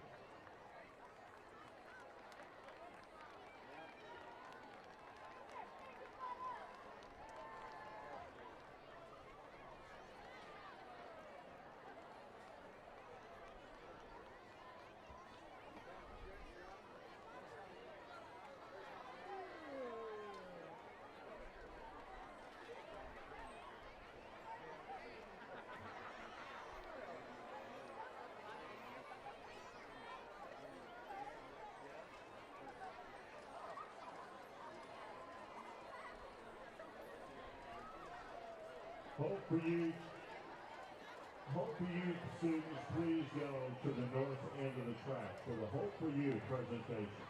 Hope for you students, please go to the north end of the track for the Hope for You presentation.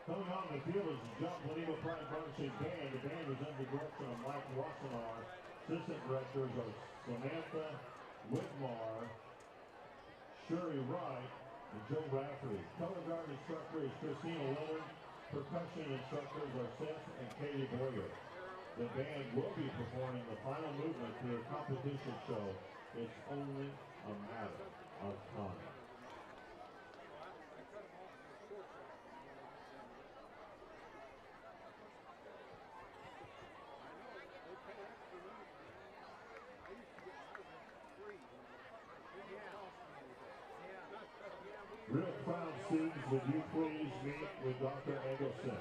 Coming on the field is the Joplin Eagle Pride Varsity Band. The band is under direction of Mike Wassenaar. Assistant directors are Samantha Whitmar, Sherry Wright, and Joe Rafferty. Color guard instructor is Christina Lillard. percussion instructors are Seth and Katie Boyer. The band will be performing the final movement to their competition show. It's only a matter of time. Real proud students, would you please meet with Dr. Eggleston?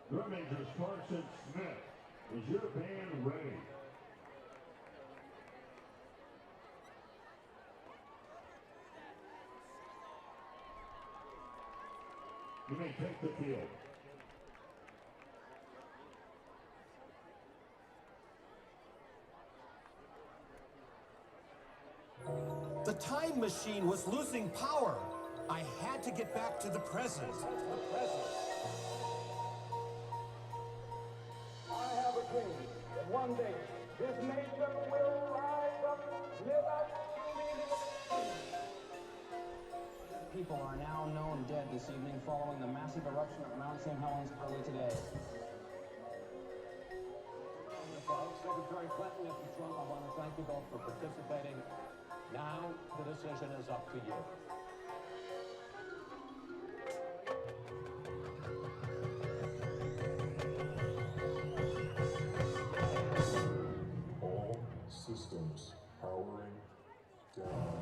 Drum major Carson Smith, is your band ready? You may take the field. The time machine was losing power. I had to get back to the present. I have a dream that one day this nation will rise up, live out People are now known dead this evening following the massive eruption of Mount St. Helens early today. Secretary Clinton, Mr. Trump, I want to thank you both for participating. Now the decision is up to you. All systems powering down.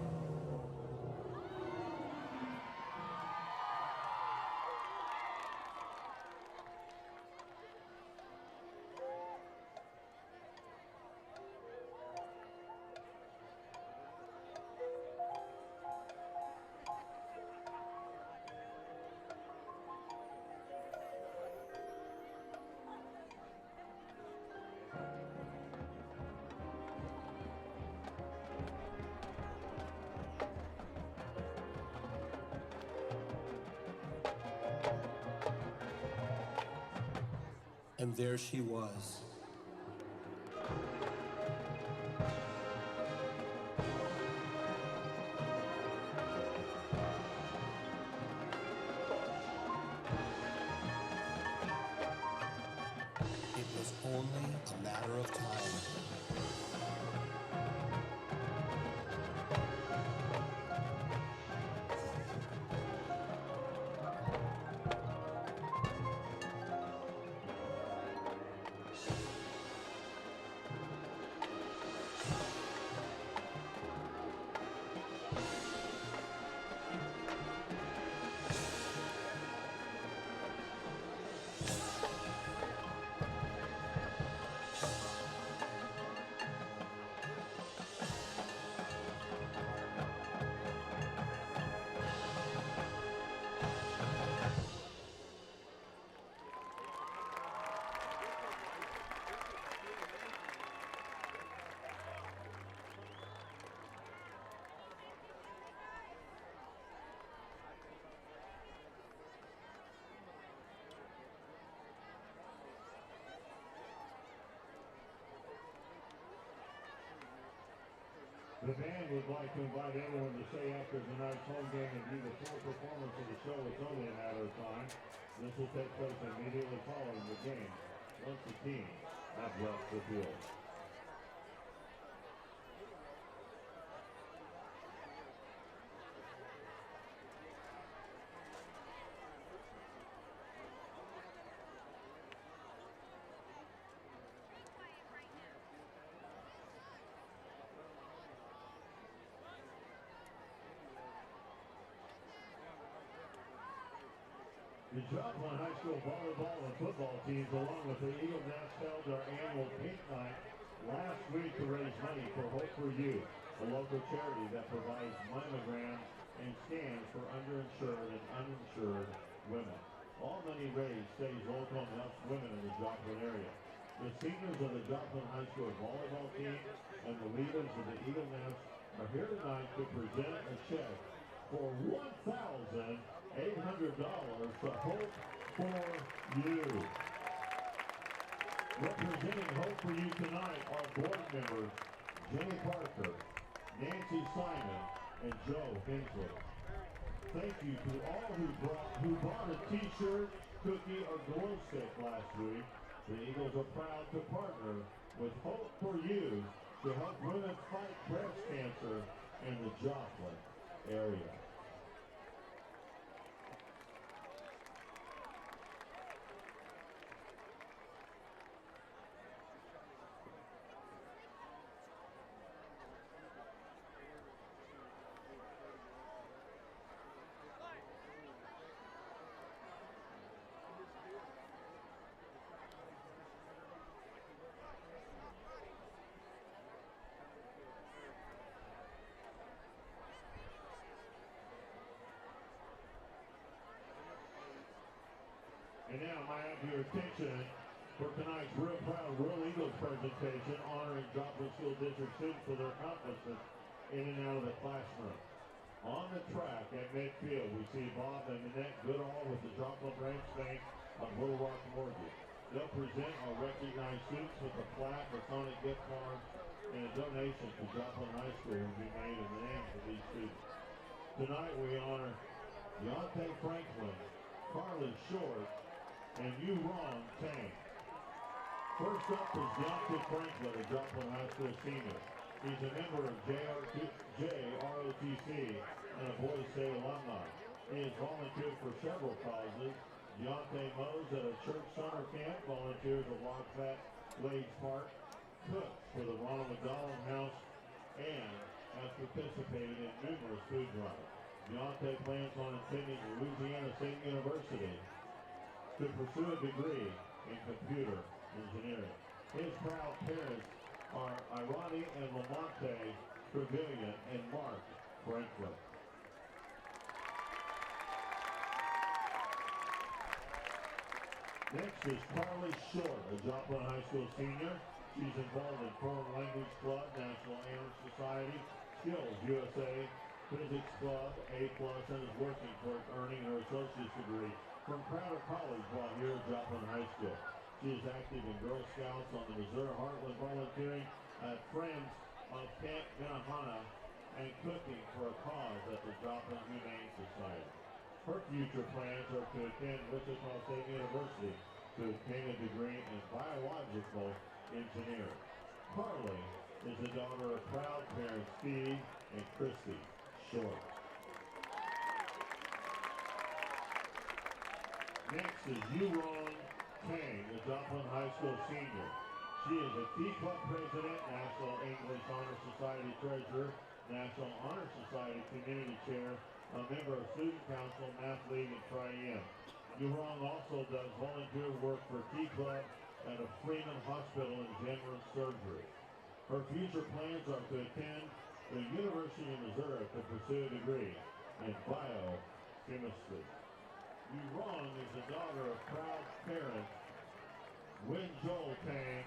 And there she was. It was only a matter of time. The band would like to invite everyone to stay after tonight's home game and view the full performance of the show. It's only a matter of time. This will take place immediately following the game, once the team have left the field. The Joplin High School volleyball and football teams, along with the Eagle Nest, held our annual Pink Night last week to raise money for Hope for You, a local charity that provides mammograms and scans for underinsured and uninsured women. All money raised stays local and helps women in the Joplin area. The seniors of the Joplin High School volleyball team and the leaders of the Eagle Nest are here tonight to present a check for $1,800 to Hope for You. Representing Hope for You tonight are board members Jenny Parker, Nancy Simon, and Joe Hensley. Thank you to all who bought a t-shirt, cookie, or glow stick last week. The Eagles are proud to partner with Hope for You to help women fight breast cancer in the Joplin area. And now I have your attention for tonight's Real Proud Real Eagles presentation honoring Joplin School District students for their accomplishments in and out of the classroom. On the track at midfield, we see Bob and Annette Goodall with the Joplin Branch Bank of Little Rock Mortgage. They'll present our recognized students with a plaque, a Sonic gift card, and a donation to Joplin High School will be made in the names of these students. Tonight we honor Deontay Franklin, Carly Short, and Yu-Rong Tang. First up is Deontay Franklin, a Joplin High School senior. He's a member of JROTC and a Boys State alumni. He has volunteered for several causes. Deontay mows at a church summer camp, volunteers at Lockfat Glades Park, cooks for the Ronald McDonald House, and has participated in numerous food drives. Deontay plans on attending Louisiana State University to pursue a degree in computer engineering. His proud parents are Irani and Lamonte Trevelyan and Mark Franklin. Next is Carly Short, a Joplin High School senior. She's involved in Foreign Language Club, National Honor Society, Skills USA, Physics Club, A+, and is working towards earning her associate's degree from Crowder College while here at Joplin High School. She is active in Girl Scouts on the Missouri Heartland, volunteering at Friends of Camp Minahana, and cooking for a cause at the Joplin Humane Society. Her future plans are to attend Wichita State University to obtain a degree in biological engineering. Carly is the daughter of proud parents Steve and Christy Short. Next is Yu-Rong Tang, the Joplin High School senior. She is a Key Club president, National English Honor Society treasurer, National Honor Society community chair, a member of Student Council, Math League, and Tri-M. Yu-Rong also does volunteer work for Key Club at a Freeman Hospital in general surgery. Her future plans are to attend the University of Missouri to pursue a degree in biochemistry. Yu-Rong is the daughter of proud parents Wen Joel Tang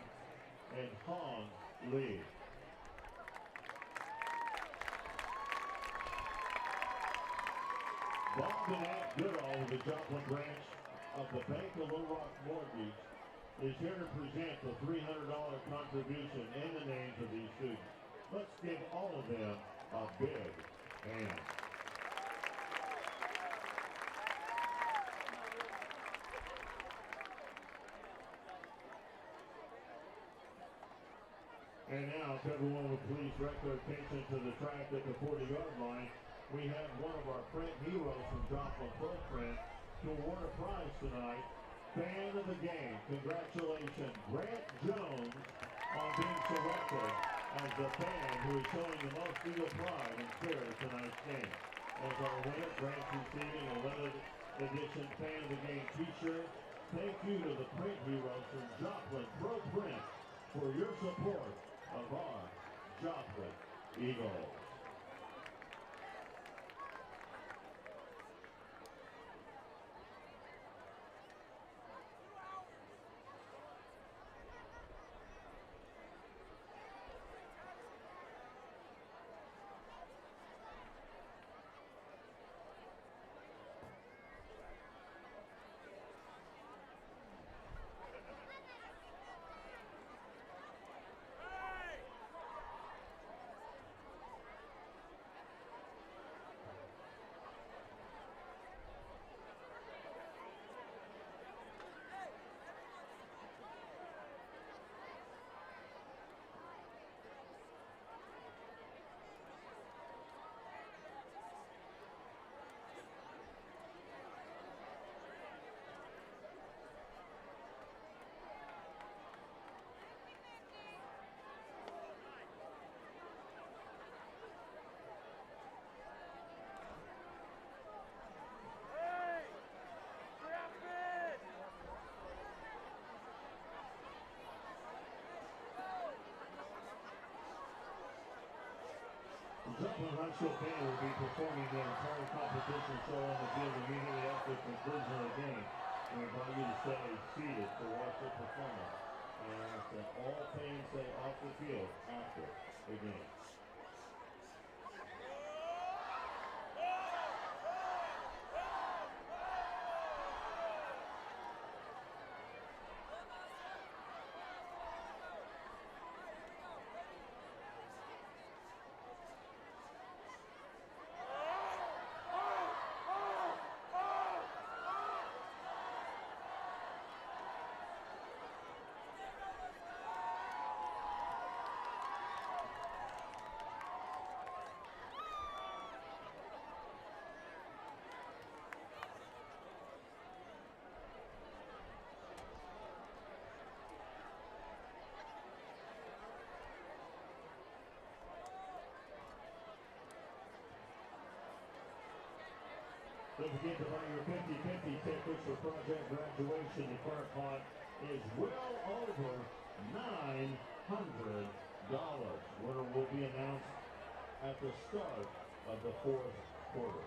and Hong Lee. Bob and Annette Goodall with the Joplin branch of the Bank of Little Rock Mortgage is here to present the $300 contribution in the names of these students. Let's give all of them a big hand. And now, if everyone would please direct their attention to the track at the 40-yard line, we have one of our print heroes from Joplin Footprint to award a prize tonight. Fan of the game, congratulations, Grant Jones, on being selected as the fan who is showing the most Eagle pride and spirit of tonight's game. As our winner, Grant's receiving a limited edition Fan of the Game t-shirt. Thank you to the print heroes from Joplin Pro Print for your support of our Joplin Eagles. The Joplin High School band will be performing their entire competition show on the field immediately after the conclusion of the game. We invite you to stay seated to watch the performance and ask that all fans stay off the field after the game. Don't forget to buy your 50/50 tickets for Project Graduation. The current pot is well over $900. Winner will be announced at the start of the fourth quarter.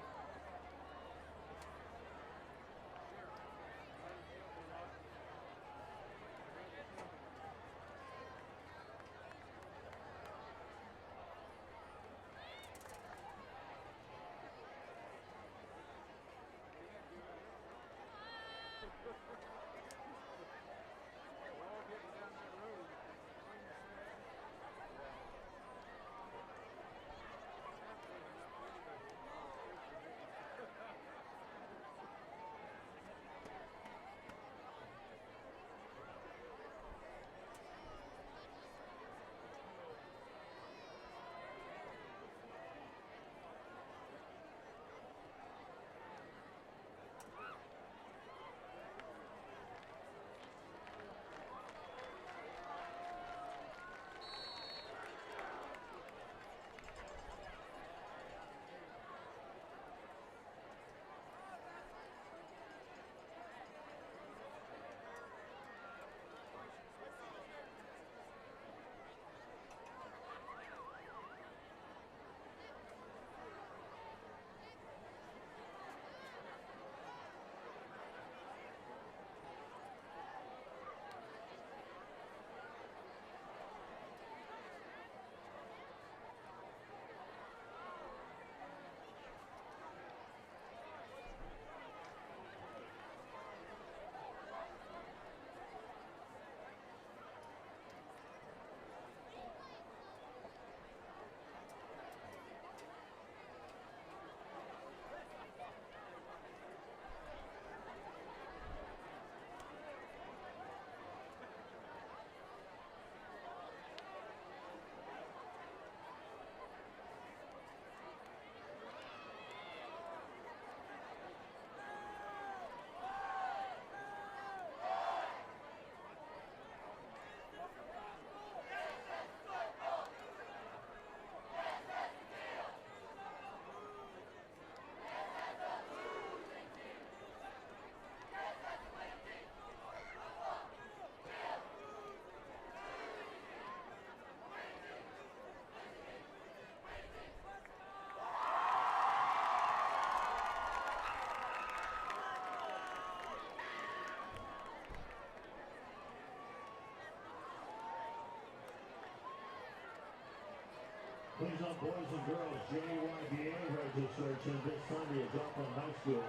Please on boys and girls, JYBA registration this Sunday at Joplin High School,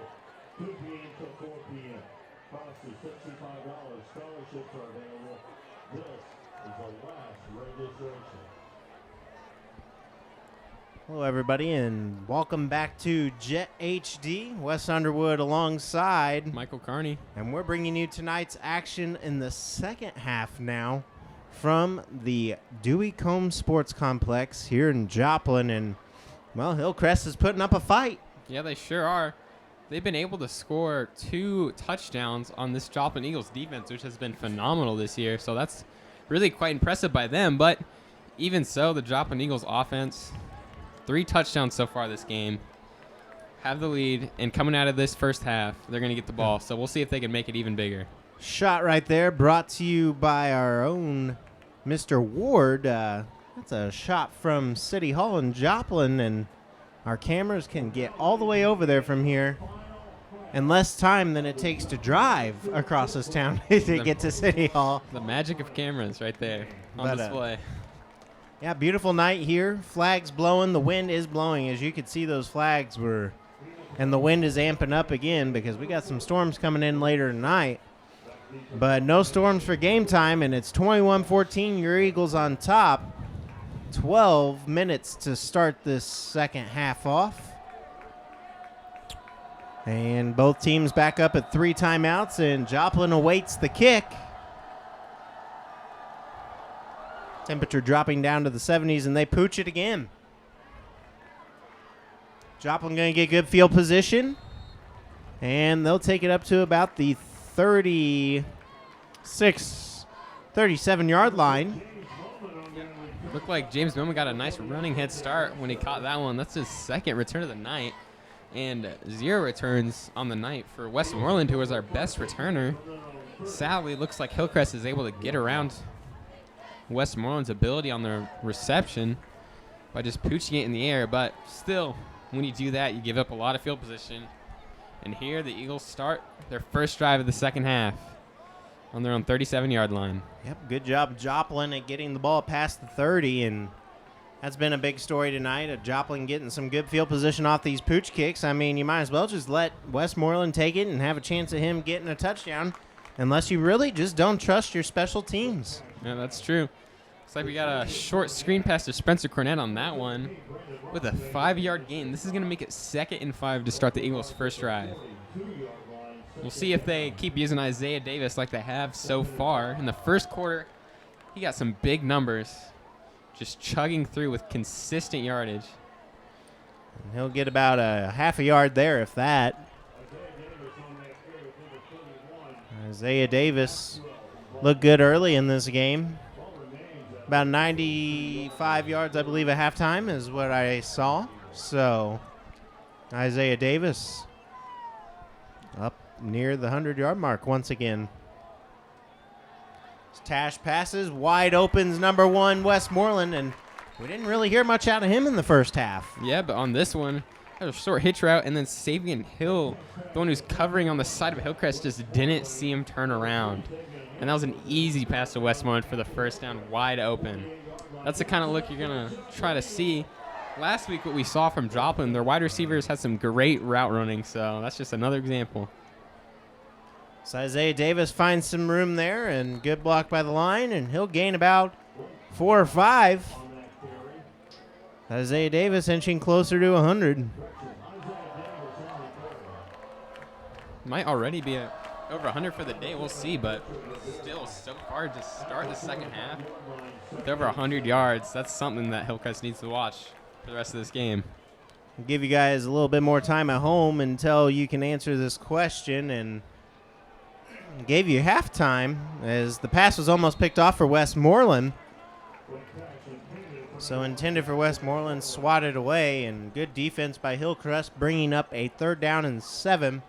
2 p.m. to 4 p.m. Cost is $65. Scholarships are available. This is the last registration. Hello, everybody, and welcome back to Jet HD. Wes Underwood alongside Michael Carney. And we're bringing you tonight's action in the second half now from the Dewey Combe Sports Complex here in Joplin. And, well, Hillcrest is putting up a fight. Yeah, they sure are. They've been able to score 2 touchdowns on this Joplin Eagles defense, which has been phenomenal this year. So that's really quite impressive by them. But even so, the Joplin Eagles offense, 3 touchdowns so far this game, have the lead, and coming out of this first half, they're going to get the ball. So we'll see if they can make it even bigger. Shot right there brought to you by our own Mr. Ward. That's a shot from City Hall in Joplin, and our cameras can get all the way over there from here in less time than it takes to drive across this town to get to City Hall. The magic of cameras right there on display. Yeah, beautiful night here. Flags blowing. The wind is blowing. As you can see, those flags were, and the wind is amping up again because we got some storms coming in later tonight. But no storms for game time, and it's 21-14. Your Eagles on top. 12 minutes to start this second half off. And both teams back up at 3 timeouts, and Joplin awaits the kick. Temperature dropping down to the 70s, and they pooch it again. Joplin going to get good field position, and they'll take it up to about the 37-yard line. Looked like James Bowman got a nice running head start when he caught that one. That's his second return of the night, and 0 returns on the night for Westmoreland, who was our best returner. Sadly, looks like Hillcrest is able to get around Westmoreland's ability on their reception by just pooching it in the air, but still, when you do that, you give up a lot of field position. And here the Eagles start their first drive of the second half on their own 37-yard line. Yep, good job Joplin at getting the ball past the 30, and that's been a big story tonight of Joplin getting some good field position off these pooch kicks. I mean, you might as well just let Westmoreland take it and have a chance of him getting a touchdown, unless you really just don't trust your special teams. Yeah, that's true. Looks like we got a short screen pass to Spencer Cornett on that one with a 5-yard gain. This is going to make it 2nd and 5 to start the Eagles' first drive. We'll see if they keep using Isaiah Davis like they have so far. In the first quarter, he got some big numbers, just chugging through with consistent yardage. And he'll get about a half a yard there, if that. Isaiah Davis looked good early in this game. About 95 yards, I believe, at halftime is what I saw. So, Isaiah Davis up near the 100-yard mark once again. Tash passes, wide opens number 1, Westmoreland, and we didn't really hear much out of him in the first half. Yeah, but on this one, a short hitch route, and then Savion Hill, the one who's covering on the side of Hillcrest, just didn't see him turn around. And that was an easy pass to Westmoreland for the first down, wide open. That's the kind of look you're going to try to see. Last week, what we saw from Joplin, their wide receivers had some great route running, so that's just another example. So Isaiah Davis finds some room there, and good block by the line, and he'll gain about 4 or 5. Isaiah Davis inching closer to 100. Might already be over 100 for the day. We'll see, but still so far to start the second half with over 100 yards. That's something that Hillcrest needs to watch for the rest of this game. I'll give you guys a little bit more time at home until you can answer this question, and gave you halftime as the pass was almost picked off for Westmoreland. So intended for Westmoreland, swatted away, and good defense by Hillcrest, bringing up a 3rd down and 7.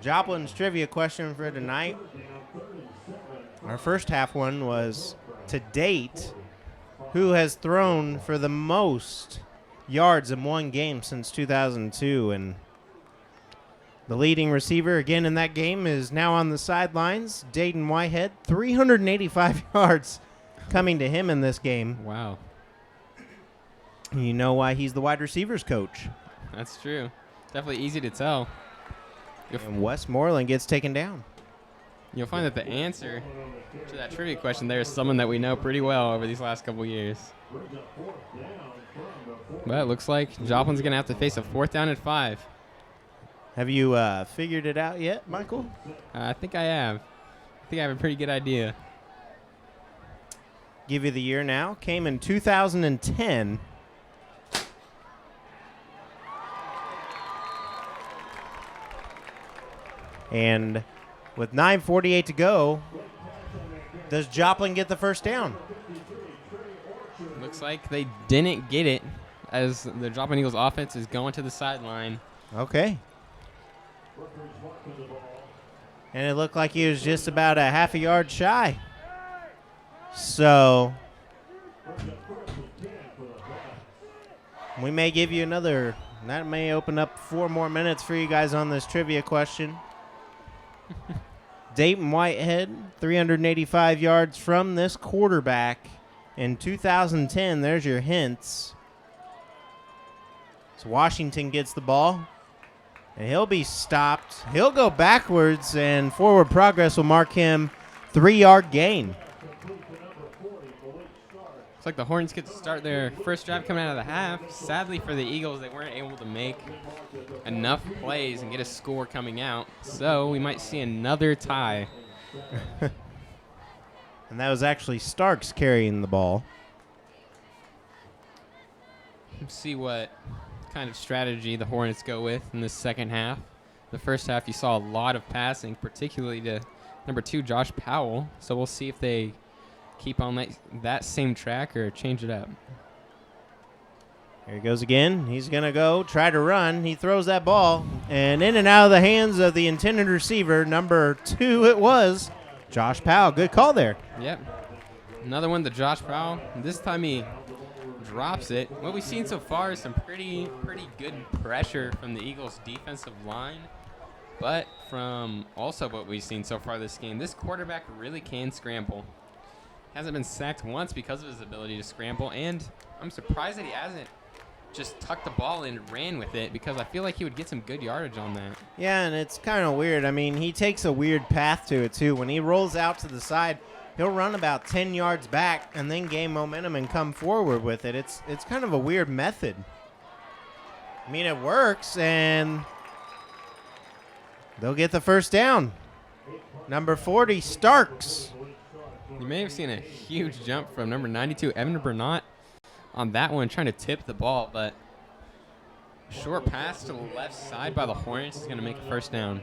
Joplin's trivia question for tonight. Our first half one was, to date, who has thrown for the most yards in one game since 2002? And the leading receiver again in that game is now on the sidelines, Dayton Whitehead, 385 yards coming to him in this game. Wow. You know why he's the wide receivers coach. That's true. Definitely easy to tell. And Westmoreland gets taken down. You'll find that the answer to that trivia question there is someone that we know pretty well over these last couple years. But it looks like Joplin's going to have to face a 4th down and 5. Have you figured it out yet, Michael? I think I have. I think I have a pretty good idea. Give you the year now. Came in 2010. And with 9:48 to go, does Joplin get the first down? Looks like they didn't get it as the Joplin Eagles offense is going to the sideline. Okay. And it looked like he was just about a half a yard shy. So we may give you another. That may open up 4 more minutes for you guys on this trivia question. Dayton Whitehead, 385 yards from this quarterback in 2010. There's your hints. So Washington gets the ball, and he'll be stopped. He'll go backwards, and forward progress will mark him 3-yard gain. Looks like the Hornets get to start their first drive coming out of the half. Sadly for the Eagles, they weren't able to make enough plays and get a score coming out. So we might see another tie. And that was actually Starks carrying the ball. Let's see what kind of strategy the Hornets go with in this second half. The first half, you saw a lot of passing, particularly to number 2, Josh Powell. So we'll see if they keep on that same track or change it up. Here he goes again. He's going to go try to run. He throws that ball, and in and out of the hands of the intended receiver, number 2 it was, Josh Powell. Good call there. Yep. Another one to Josh Powell. This time he drops it. What we've seen so far is some pretty good pressure from the Eagles' defensive line. But from also what we've seen so far this game, this quarterback really can scramble. Hasn't been sacked once because of his ability to scramble, and I'm surprised that he hasn't just tucked the ball in and ran with it, because I feel like he would get some good yardage on that. Yeah, and it's kind of weird. I mean, he takes a weird path to it, too. When he rolls out to the side, he'll run about 10 yards back and then gain momentum and come forward with it. It's kind of a weird method. I mean, it works, and they'll get the first down. Number 40, Starks. You may have seen a huge jump from number 92, Evan Burnett, on that one, trying to tip the ball, but short pass to the left side by the Hornets is going to make a first down.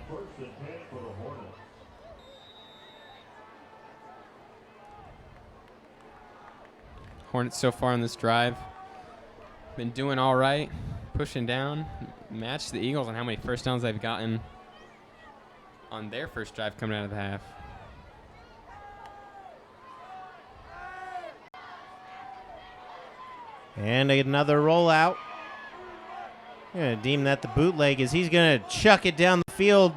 Hornets so far on this drive been doing all right, pushing down, matched the Eagles on how many first downs they've gotten on their first drive coming out of the half. And another rollout. I'm going to deem that the bootleg, as he's going to chuck it down the field.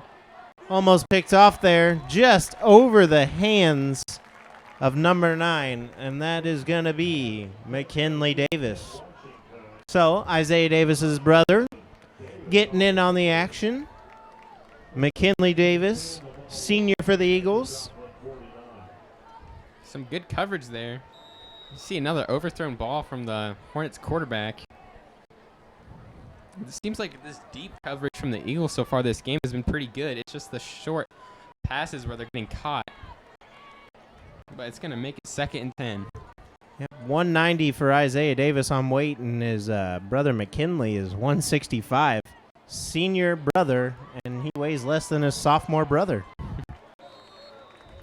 Almost picked off there, just over the hands of number 9, and that is going to be McKinley Davis. So Isaiah Davis's brother getting in on the action. McKinley Davis, senior for the Eagles. Some good coverage there. You see another overthrown ball from the Hornets quarterback. It seems like this deep coverage from the Eagles so far this game has been pretty good. It's just the short passes where they're getting caught. But it's going to make it 2nd and 10. Yep, 190 for Isaiah Davis on weight, and his brother McKinley is 165. Senior brother, and he weighs less than his sophomore brother.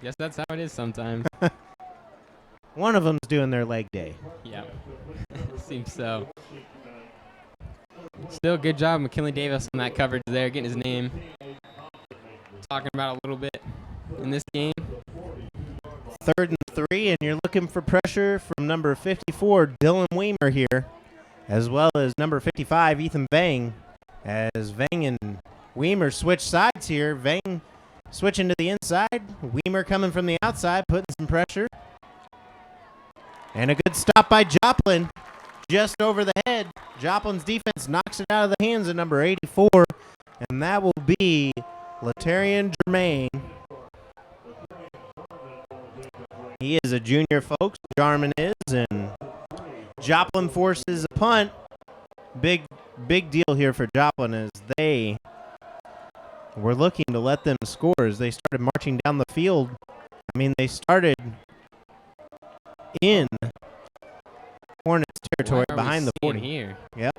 Guess that's how it is sometimes. One of them's doing their leg day. Yeah, seems so. Still, good job, McKinley Davis, on that coverage there, getting his name talking about a little bit in this game. 3rd and 3, and you're looking for pressure from number 54, Dylan Weimer here, as well as number 55, Ethan Vang. As Vang and Weimer switch sides here, Vang switching to the inside, Weimer coming from the outside, putting some pressure. And a good stop by Joplin. just over the head. Joplin's defense knocks it out of the hands of number 84, and that will be Latarian Germain. He is a junior, folks. Jarman is, and Joplin forces a punt. Big deal here for Joplin as they were looking to let them score as they started marching down the field. I mean, they started in Hornets territory behind the 40. Here? Yep.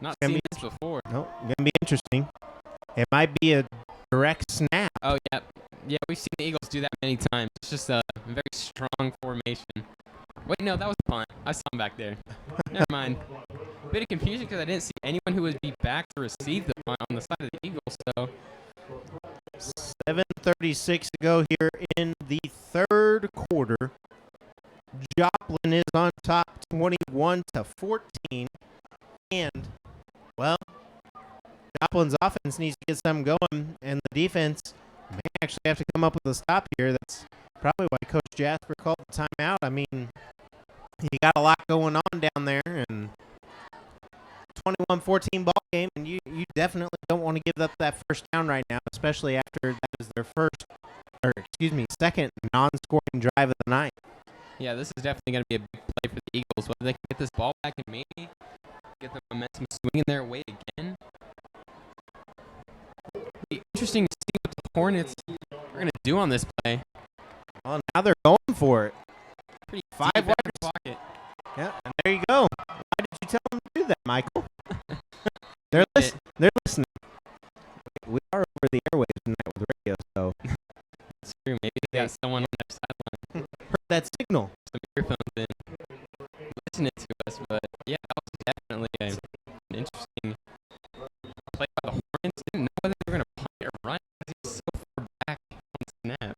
Not seen this before. No, going to be interesting. It might be a direct snap. Oh, yeah. Yeah, we've seen the Eagles do that many times. It's just a very strong formation. Wait, no, that was a punt. I saw him back there. Never mind. Bit of confusion because I didn't see anyone who would be back to receive the punt on the side of the Eagles. So 7:36 to go here in the third quarter. Joplin is on top 21-14. And, well, Joplin's offense needs to get something going, and the defense may actually have to come up with a stop here. That's probably why Coach Jasper called the timeout. I mean, you got a lot going on down there, and 21-14 ball game, and you definitely don't want to give up that first down right now, especially after that was their second non-scoring drive of the night. yeah, this is definitely going to be a big play for the Eagles. Whether they can get this ball back and maybe get the momentum swinging their way again. It'll be interesting to see what the Hornets are going to do on this play. Well, now they're going for it. Pretty 5 deep in yards. the pocket. Yeah, and there you go. Why did you tell them to do that, Michael? They're listening. We are over the airwaves tonight with radio, so It's true. Maybe they got someone on their sideline. heard that signal. Some earphones in, listening to us. But yeah, that was definitely an interesting play by the Hornets. Didn't know whether they were going to punt or run because he was so far back on snap.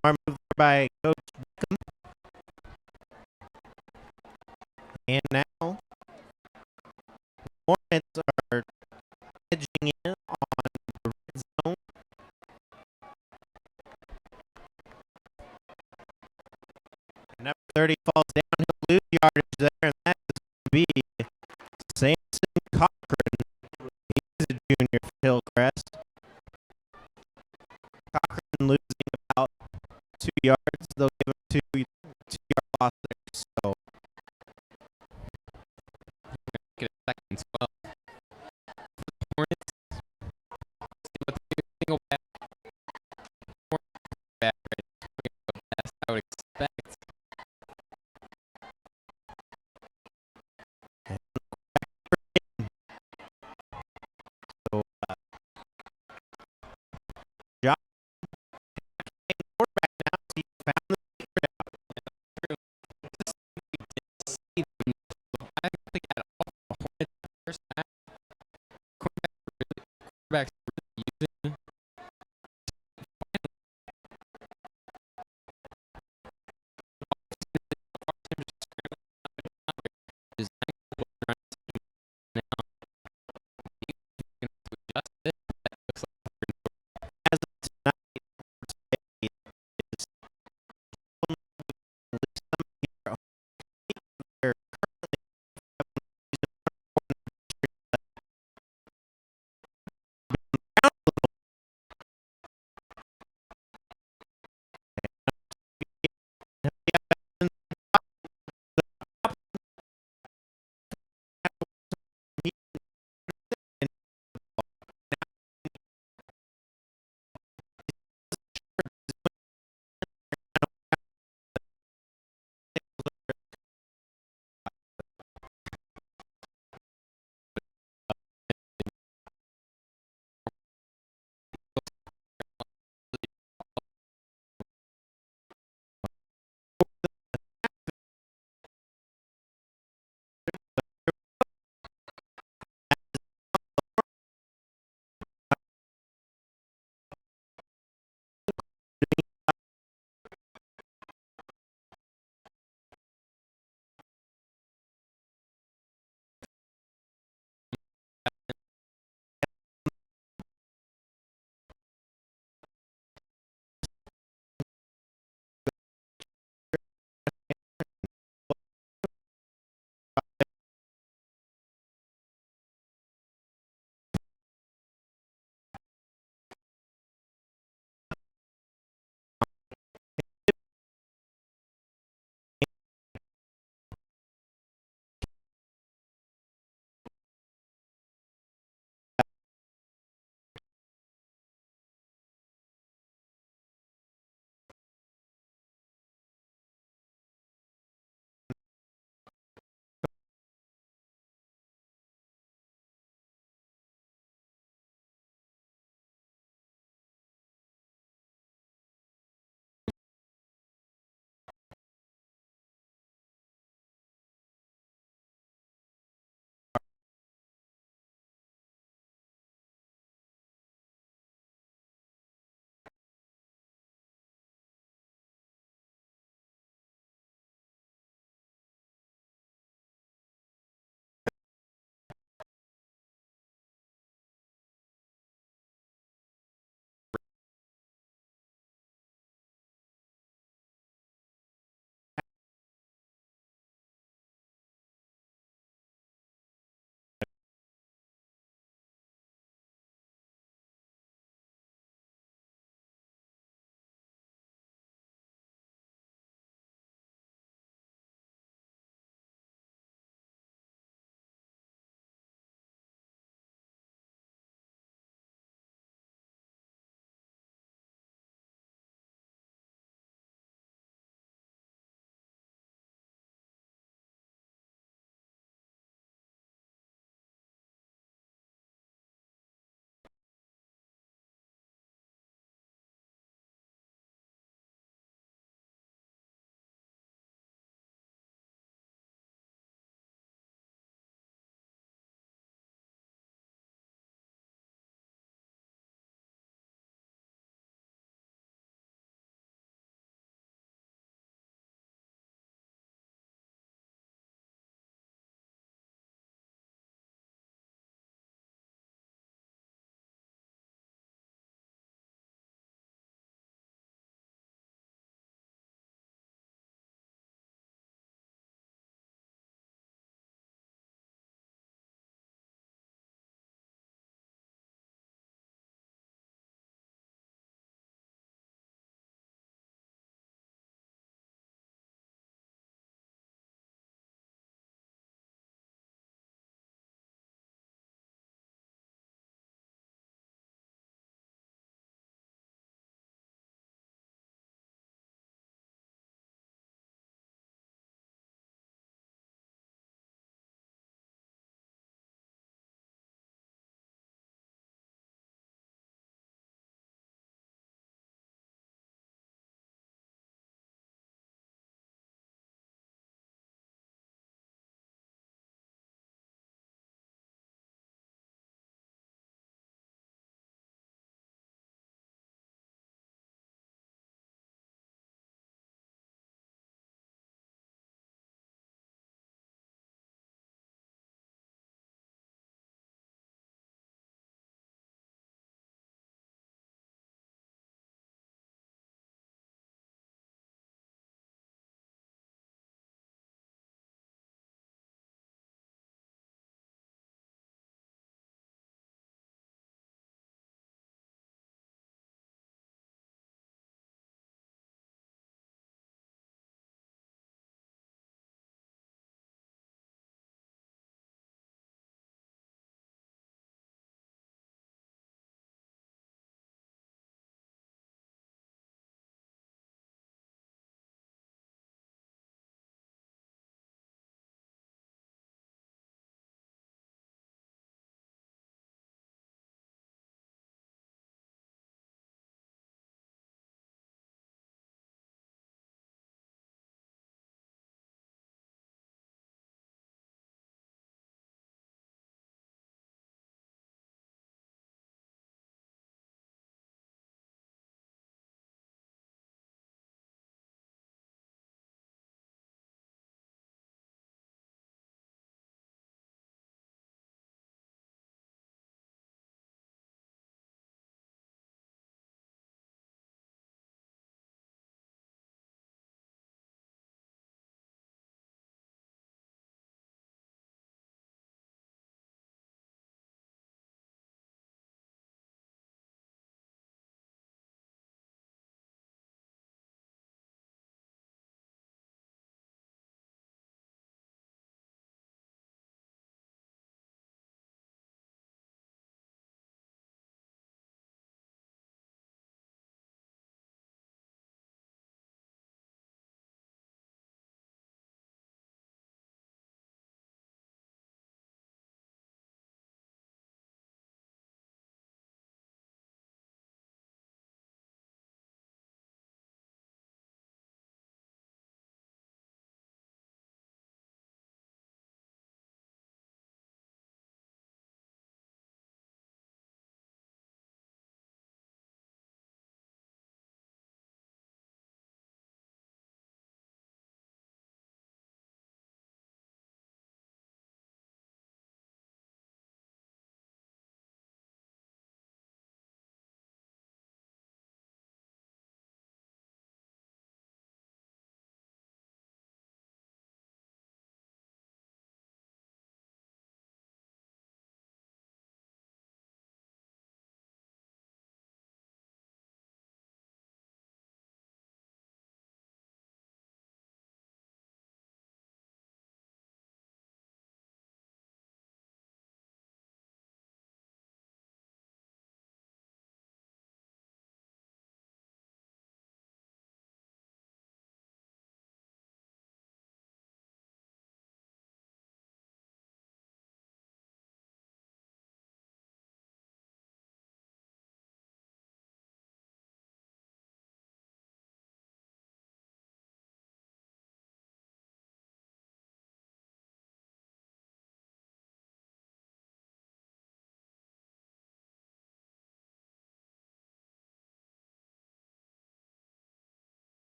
Smart move by Coach Beckham. And now, Hornets are edging in on the red zone. Number 30 falls down. He'll lose yardage there, and that is going to be Samson Cochran. He's a junior for Hillcrest. Cochran losing about 2 yards. They'll give him 2-yard loss there. So Get a second and 12. For the Hornets, see what they do. Single back. Hornets back right. Best I would expect. So, Job quarterback now. He